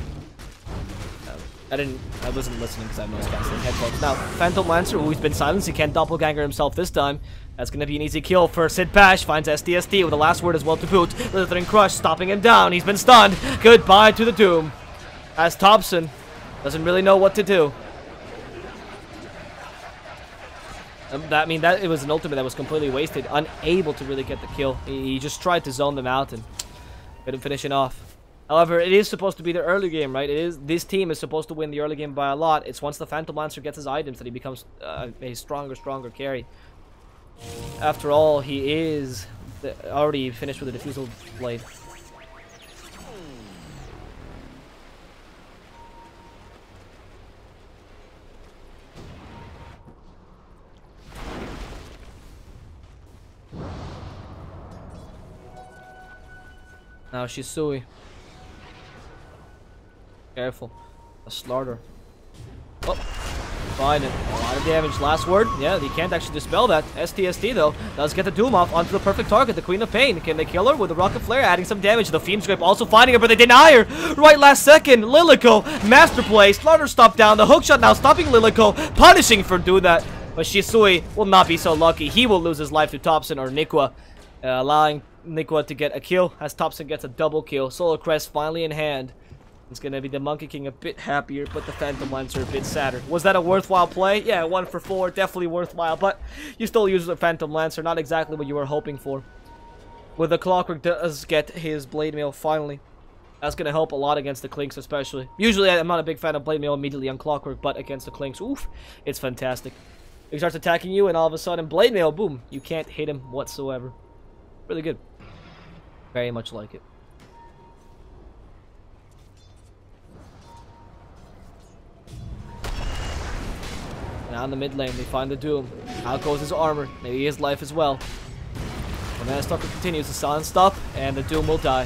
I wasn't listening because I have noise canceling headphones. Now, Phantom Lancer, who's been silenced, he can't doppelganger himself this time. That's gonna be an easy kill for Sid Bash. Finds STST with the last word as well to boot. Slithering Crush stopping him down. He's been stunned. Goodbye to the Doom. As Thompson doesn't really know what to do. That it was an ultimate that was completely wasted. Unable to really get the kill. He just tried to zone them out and couldn't finish it off. However, it is supposed to be the early game, right? This team is supposed to win the early game by a lot. It's once the Phantom Lancer gets his items that he becomes a stronger carry. After all, he is already finished with the Diffusal Blade. Now Shisui. Careful. A slaughter. Oh. Fine. A lot of damage. Last word. Yeah, he can't actually dispel that. STST, though, does get the Doom off onto the perfect target, the Queen of Pain. Can they kill her with the Rocket Flare, adding some damage? The Fiend Scrape also finding her, but they deny her. Right last second. Lilico. Master play. Slaughter stop down. The hookshot now stopping Lilico. Punishing for doing that. But Shisui will not be so lucky. He will lose his life to Thompson or Nikwa, allowing Nikwa to get a kill as Thompson gets a double kill. Solar Crest finally in hand. It's gonna be the Monkey King a bit happier, but the Phantom Lancer a bit sadder. Was that a worthwhile play? Yeah, 1 for 4, definitely worthwhile, but you still use the Phantom Lancer, not exactly what you were hoping for. With the Clockwork does get his Blade Mail finally. That's gonna help a lot against the Clinks especially. Usually I'm not a big fan of Blade Mail immediately on Clockwork, but against the Clinks, oof, it's fantastic. He starts attacking you and all of a sudden, Blade Mail, boom, you can't hit him whatsoever. Really good. Very much like it. Now in the mid lane, they find the Doom. Out goes his armor, maybe his life as well. The Mana Stalker continues to silence stuff, and the Doom will die.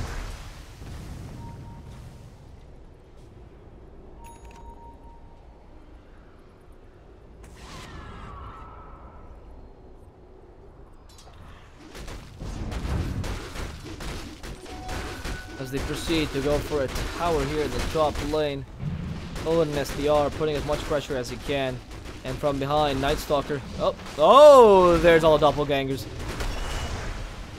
As they proceed to go for a tower here in the top lane. Owen and SDR putting as much pressure as he can. And from behind, Night Stalker. Oh, there's all the doppelgangers.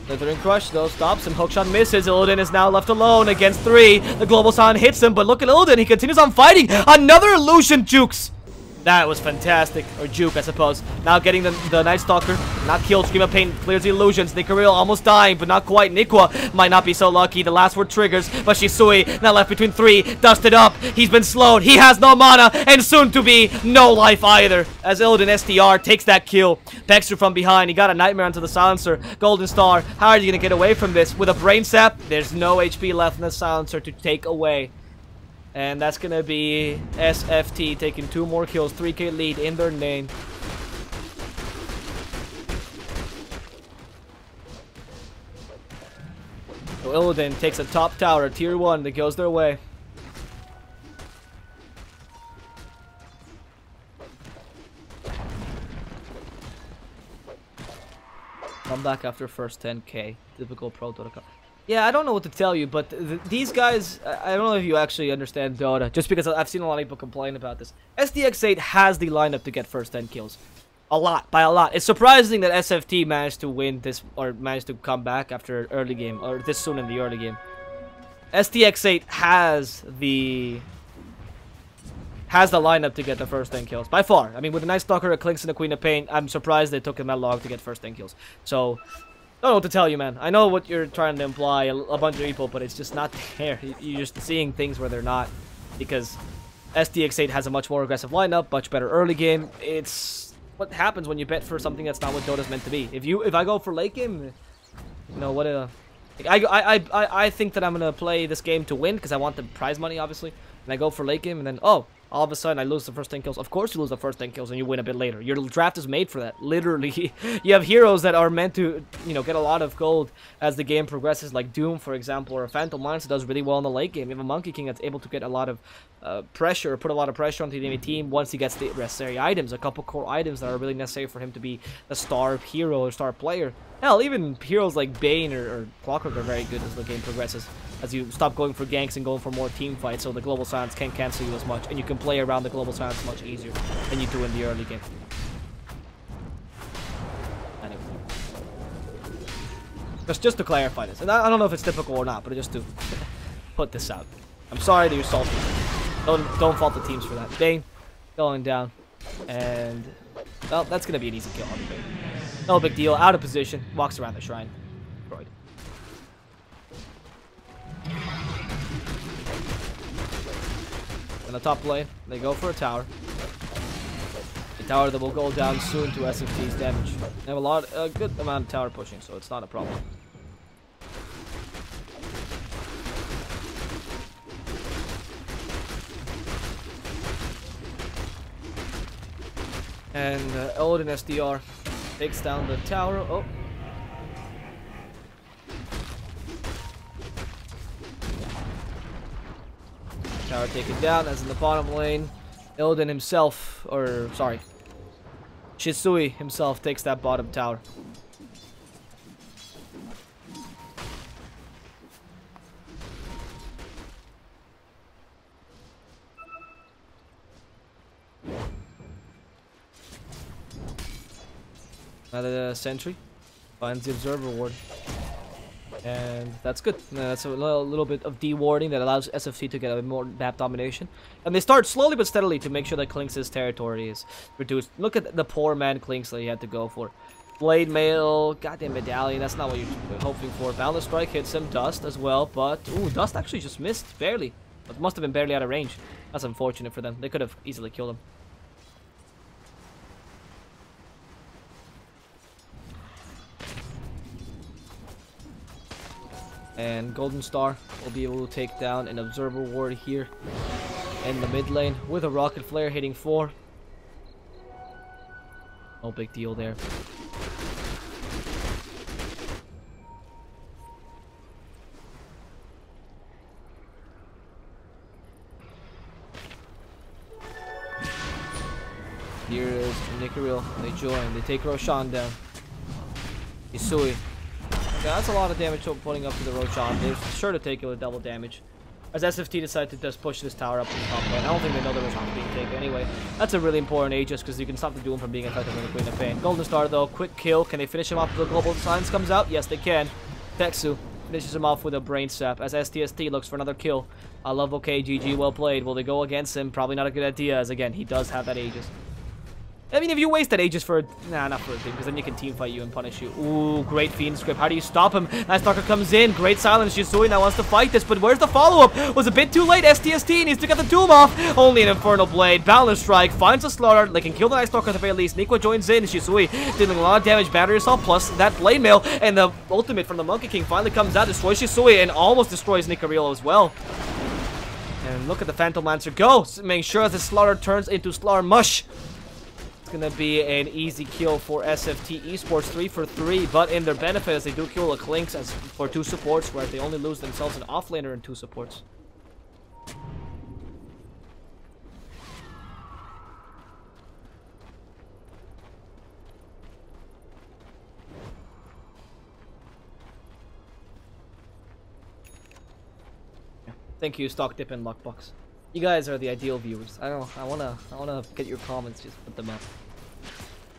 Slithering Crush, though, stops him. Hookshot misses. Illidan is now left alone against 3. The Global Silent hits him, but look at Illidan. He continues on fighting. Another illusion jukes. That was fantastic. Or juke, I suppose. Now getting the Night Stalker. Not killed. Scream of Pain clears the illusions. Nicaril almost dying, but not quite. Nikwa might not be so lucky. The last word triggers, but Shisui now left between 3. Dusted up. He's been slowed. He has no mana, and soon to be no life either. As Illidan SDR takes that kill. Pexter from behind. He got a Nightmare onto the Silencer. Golden Star. How are you going to get away from this? With a Brain Sap, there's no HP left in the Silencer to take away. And that's going to be SFT taking 2 more kills, 3k lead in their name. So Illidan takes a top tower, tier 1, that goes their way. Come back after first 10k, typical Prodota Cup. Yeah, I don't know what to tell you, but these guys, I don't know if you actually understand Dota, just because I've seen a lot of people complain about this. STX8 has the lineup to get first 10 kills. A lot, by a lot. It's surprising that SFT managed to win this, or managed to come back after early game, or this soon in the early game. STX8 has the lineup to get the first 10 kills, by far. I mean, with the Night Stalker, a Clinks, and a Queen of Pain, I'm surprised they took him that long to get first 10 kills. So, I don't know what to tell you, man. I know what you're trying to imply, a bunch of people, but it's just not there. You're just seeing things where they're not, because STX8 has a much more aggressive lineup, much better early game. It's what happens when you bet for something that's not what Dota's meant to be. If I go for late game, you know what? I think that I'm gonna play this game to win because I want the prize money, obviously, and I go for late game, and then all of a sudden I lose the first 10 kills. Of course you lose the first 10 kills and you win a bit later. Your draft is made for that. Literally, you have heroes that are meant to, you know, get a lot of gold as the game progresses, like Doom, for example, or Phantom Lancer does really well in the late game. You have a Monkey King that's able to get a lot of pressure, put a lot of pressure onto the enemy team once he gets the necessary items, a couple core items that are really necessary for him to be a star hero or star player. Hell, even heroes like Bane or Clockwork are very good as the game progresses. as you stop going for ganks and going for more team fights, so the global silence can't cancel you as much, and you can play around the global silence much easier than you do in the early game. Anyway. Just to clarify this, and I don't know if it's typical or not, but just to put this out. I'm sorry that you're salty. Don't fault the teams for that. Bane going down, and well, that's gonna be an easy kill on Bane. No big deal. Out of position, walks around the shrine. Destroyed. In the top lane, they go for a tower. A tower that will go down soon to SFTe's damage. They have a good amount of tower pushing, so it's not a problem. And Odin SDR takes down the tower. Oh. Tower taken down, as in the bottom lane. Illidan himself, or sorry, Shisui himself takes that bottom tower. Another sentry finds the observer ward, and that's good. That's a little bit of dewarding that allows SFT to get a bit more map domination, and they start slowly but steadily to make sure that Klinks' territory is reduced. Look at the poor man Klinks that he had to go for. Blade Mail, goddamn medallion, that's not what you're hoping for. Boundless Strike hits him, Dust as well, but ooh, Dust actually just missed, barely. It must have been barely out of range. That's unfortunate for them. They could have easily killed him. And Golden Star will be able to take down an Observer Ward here in the mid lane with a Rocket Flare hitting 4. No big deal there. Here is Nicaril. They join. They take Roshan down. Isui. Yeah, that's a lot of damage putting up to the Roshan. They're sure to take it with double damage. As SFT decided to just push this tower up in the top lane. I don't think they know the Roshan's being taken anyway. That's a really important Aegis because you can stop the Doom from being effective in the Queen of Pain. Golden Star though, quick kill. Can they finish him off until the Global Silence comes out? Yes, they can. Texu finishes him off with a Brain Sap as STST looks for another kill. I love okay, GG, well played. Will they go against him? Probably not a good idea as again, he does have that Aegis. I mean, if you waste that Aegis for nah, not for a thing, because then you can teamfight you and punish you. Ooh, great Fiend Script. How do you stop him? Nice Stalker comes in. Great silence. Yusui now wants to fight this, but where's the follow-up? Was a bit too late. STST needs to get the Doom off. Only an Infernal Blade. Boundless Strike finds a Slaughter. They can kill the Nice Stalker at the very least. Nikwa joins in. Yusui dealing a lot of damage. Battery Assault plus that Blade Mail, and the ultimate from the Monkey King finally comes out, destroys Yusui, and almost destroys Nicaril as well. And look at the Phantom Lancer go, making sure the Slaughter turns into Slaughter Mush. It's gonna be an easy kill for SFTe-Sports, 3 for 3, but in their benefit as they do kill a Klinks as for 2 supports, where they only lose themselves an offlaner and 2 supports. Thank you, Stock Dip and Lockbox. You guys are the ideal viewers. I wanna get your comments, just put them up.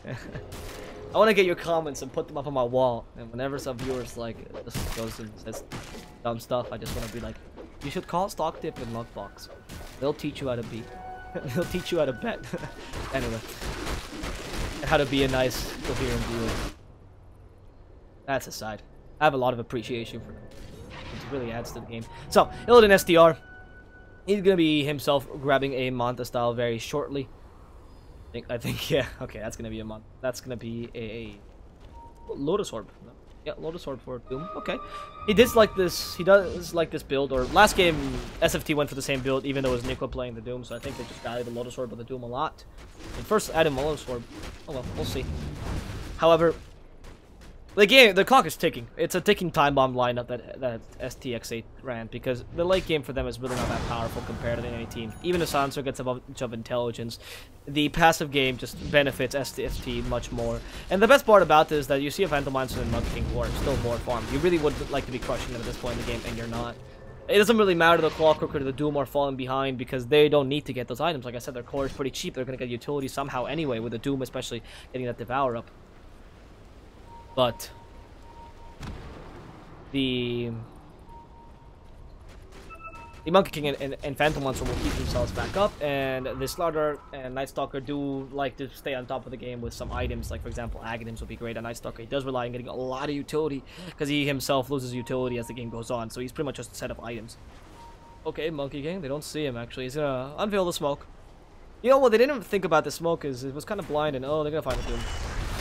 I wanna get your comments and put them up on my wall. And whenever some viewers like just goes and says dumb stuff, I just wanna be like, you should call Stock Dip and Lockbox. They'll teach you how to beat. They'll teach you how to bet. Anyway, how to be a nice, coherent viewer. That's aside. I have a lot of appreciation for them. It really adds to the game. So, Illidan SDR. He's gonna be himself grabbing a Manta style very shortly. I think, yeah. Okay, that's gonna be a Manta. That's gonna be a Lotus Orb. Yeah, Lotus Orb for Doom. Okay. He does like this build, or last game SFT went for the same build, even though it was Nikla playing the Doom, so I think they just valued the Lotus Orb of the Doom a lot. And first added Lotus Orb. Oh well, we'll see. However, the clock is ticking. It's a ticking time bomb lineup that STX8 ran, because the late game for them is really not that powerful compared to any team. Even if Sansa gets a bunch of intelligence, the passive game just benefits STXT much more. And the best part about this is that you see a Phantom Lancer and Monkey King who are still more farmed. You really would like to be crushing them at this point in the game, and you're not. It doesn't really matter the Clockwork or the Doom are falling behind because they don't need to get those items. Like I said, their core is pretty cheap. They're going to get utility somehow anyway, with the Doom especially getting that Devour up. But the Monkey King and Phantom Monster will keep themselves back up, and the Slaughter and Night Stalker do like to stay on top of the game with some items. Like, for example, Aghanims would be great on Night Stalker. He does rely on getting a lot of utility because he himself loses utility as the game goes on, so he's pretty much just a set of items. Okay, Monkey King, they don't see him actually. He's gonna unveil the smoke. You know what, they didn't think about the smoke, is it was kind of blind, and oh, they're gonna find the Doom.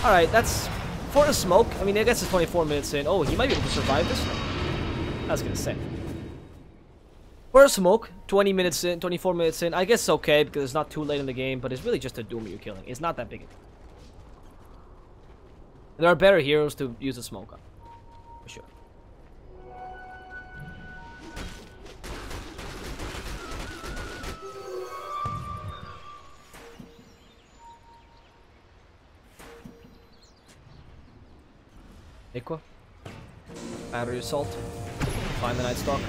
Alright, that's for the smoke. I mean, I guess it's 24 minutes in. Oh, he might be able to survive this. I was gonna say. For a smoke, 20 minutes in, 24 minutes in, I guess it's okay because it's not too late in the game, but it's really just a Doom you're killing. It's not that big. There are better heroes to use a smoke on, for sure. Aqua. Battery Assault. Find the Night Stalker.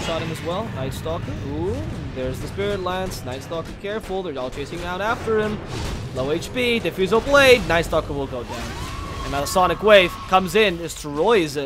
Shot him as well. Night Stalker. Ooh, there's the Spirit Lance. Night Stalker, careful. They're all chasing out after him. Low HP. Diffusal Blade. Night Stalker will go down. And now the Sonic Wave comes in, destroys.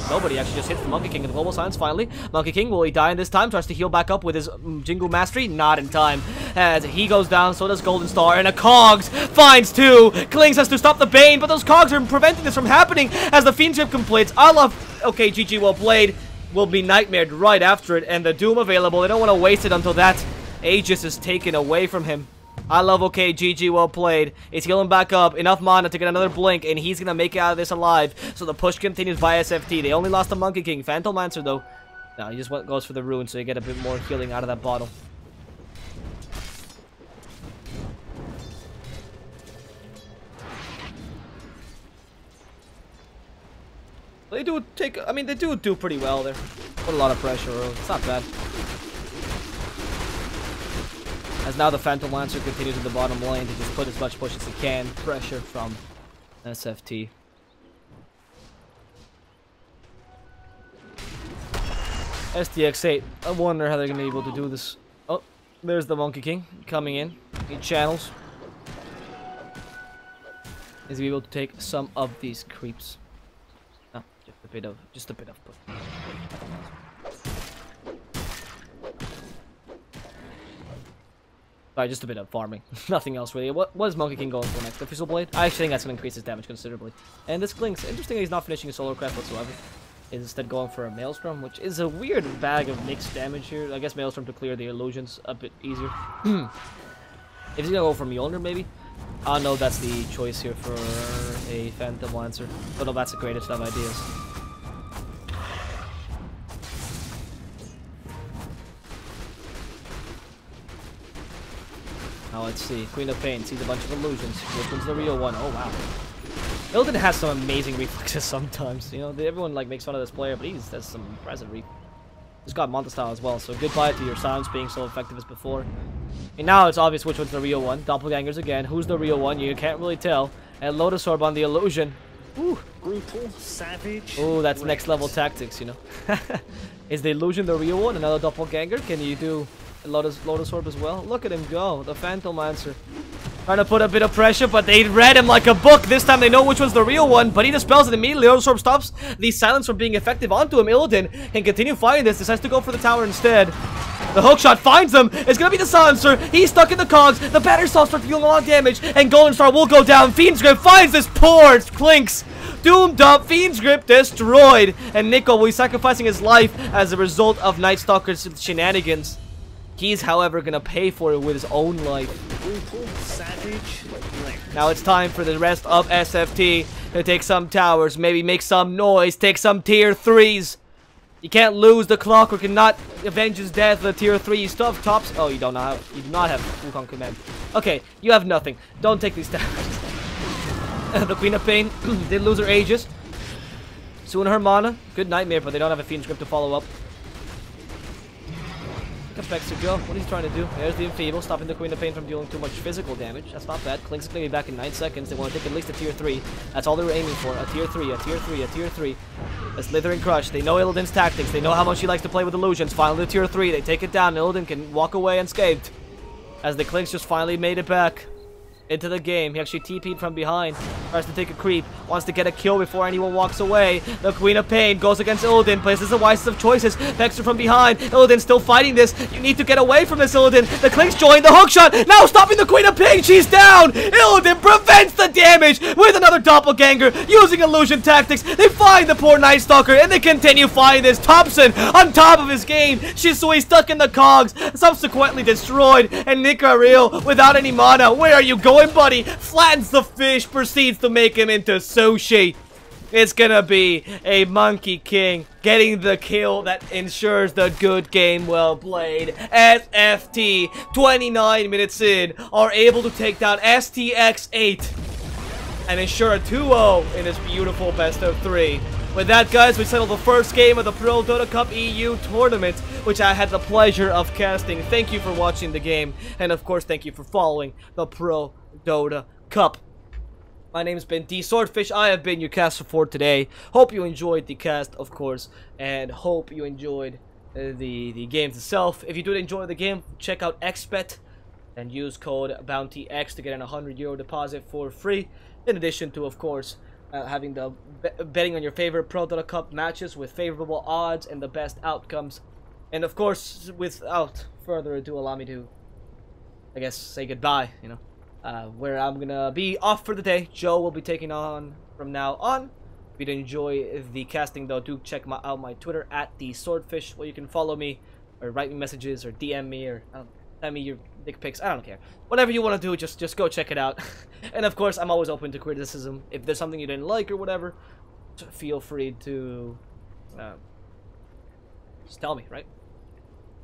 Nobody actually just hits the Monkey King in the Global Silence finally. Monkey King, will he die in this time? Tries to heal back up with his Jingu Mastery. Not in time. As he goes down, so does Golden Star. And a Cogs finds two. Klings has to stop the Bane, but those Cogs are preventing this from happening as the Fiend Grip completes. I love. Okay, GG, well played. Will be nightmared right after it, and the Doom available. They don't want to waste it until that Aegis is taken away from him. I love okay, GG, well played. He's healing back up, enough mana to get another blink, and he's gonna make it out of this alive. So the push continues by SFT. They only lost the Monkey King. Phantom Lancer though, no, he just goes for the rune, so you get a bit more healing out of that bottle. They do take, I mean, they do pretty well there. Put a lot of pressure, it's not bad. As now the Phantom Lancer continues in the bottom lane to just put as much push as he can. Pressure from SFT. STX8, I wonder how they're going to be able to do this. Oh, there's the Monkey King coming in. He channels. Is he able to take some of these creeps? Just a bit of push. Sorry, just a bit of farming. Nothing else really. What is Monkey King going for next? The Diffusal Blade? I actually think that's going to increase his damage considerably. And this Klings, interesting that he's not finishing a Solar Craft whatsoever. He's instead going for a Maelstrom, which is a weird bag of mixed damage here. I guess Maelstrom to clear the illusions a bit easier. If he's going to go for Mjolnir maybe? I know that's the choice here for a Phantom Lancer. Don't know if that's the greatest of ideas. Now let's see. Queen of Pain sees a bunch of illusions. Which one's the real one? Oh wow. Illidan has some amazing reflexes sometimes. You know, everyone like makes fun of this player, but he's has some impressive reflexes. He's got Monta style as well, so goodbye to your silence being so effective as before. And now it's obvious which one's the real one. Doppelgangers again. Who's the real one? You can't really tell. And Lotus Orb on the illusion. Ooh. Brutal, savage. Ooh, that's next level tactics, you know. Is the illusion the real one? Another doppelganger? Can you do Lotus Orb as well? Look at him go. The Phantom Lancer. Trying to put a bit of pressure, but they read him like a book. This time they know which one's the real one, but he dispels it immediately. Lotus Orb stops the silence from being effective onto him. Illidan can continue fighting this. Decides to go for the tower instead. The hookshot finds him. It's gonna be the silencer. He's stuck in the cogs. The battery saw starts dealing a lot of damage, and Golden Star will go down. Fiend's Grip finds this poor Clinks. Doomed up. Fiend's Grip destroyed, and Nico will be sacrificing his life as a result of Night Stalker's shenanigans. He's, however, gonna pay for it with his own life. Brutal, savage. Now it's time for the rest of SFT to take some towers, maybe make some noise, take some tier 3s. You can't lose. The Clockwork cannot avenge his death. The tier 3 stuff tops. Oh, you do not have Wukong Command. Okay, you have nothing. Don't take these towers. The Queen of Pain did lose her Aegis. Soon her mana. Good Nightmare, but they don't have a Fiend's Grip to follow up. Look at Pexter go. What is he trying to do? There's the Enfeeble, stopping the Queen of Pain from dealing too much physical damage. That's not bad. Klink's going to be back in 9 seconds. They want to take at least a tier 3. That's all they were aiming for. A tier 3, a tier 3, a tier 3. A Slither and Crush. They know Illidan's tactics. They know how much he likes to play with illusions. Finally, the tier 3. They take it down. Illidan can walk away unscathed. As the Klinks just finally made it back into the game. He actually TP'd from behind. Tries to take a creep. Wants to get a kill before anyone walks away. The Queen of Pain goes against Illidan. Places the wisest of choices. Vexer from behind. Illidan still fighting this. You need to get away from this, Illidan. The Klinks join the hookshot. Now stopping the Queen of Pain. She's down. Illidan prevents the damage with another doppelganger using illusion tactics. They find the poor Night Stalker and they continue fighting this. Thompson on top of his game. Shisui stuck in the cogs. Subsequently destroyed. And Nicaril without any mana. Where are you going, buddy? Flattens the fish. Proceeds to make him into sushi. It's gonna be a Monkey King getting the kill that ensures the good game well played. SFT, 29 minutes in, are able to take down STX8 and ensure a 2-0 in this beautiful best of 3. With that, guys, we settled the first game of the Prodota Cup EU tournament, which I had the pleasure of casting. Thank you for watching the game, and of course, thank you for following the Prodota Cup. My name's been SFTe-Sports. I have been your caster for today. Hope you enjoyed the cast, of course, and hope you enjoyed the games itself. If you did enjoy the game, check out XBet and use code BOUNTYX to get an €100 deposit for free. In addition to, of course, having the betting on your favorite Prodota Cup matches with favorable odds and the best outcomes. And of course, without further ado, allow me to, I guess, say goodbye, you know. Where I'm gonna be off for the day. Joe will be taking on from now on. If you did enjoy the casting, though, do check out my Twitter at @TheSwordfish, where you can follow me, or write me messages, or DM me, or send me your dick pics. I don't care. Whatever you want to do, just go check it out. And of course, I'm always open to criticism. If there's something you didn't like or whatever, feel free to just tell me, right?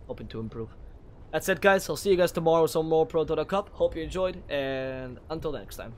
Open to improve. That's it, guys. I'll see you guys tomorrow with some more Prodota Cup. Hope you enjoyed, and until next time.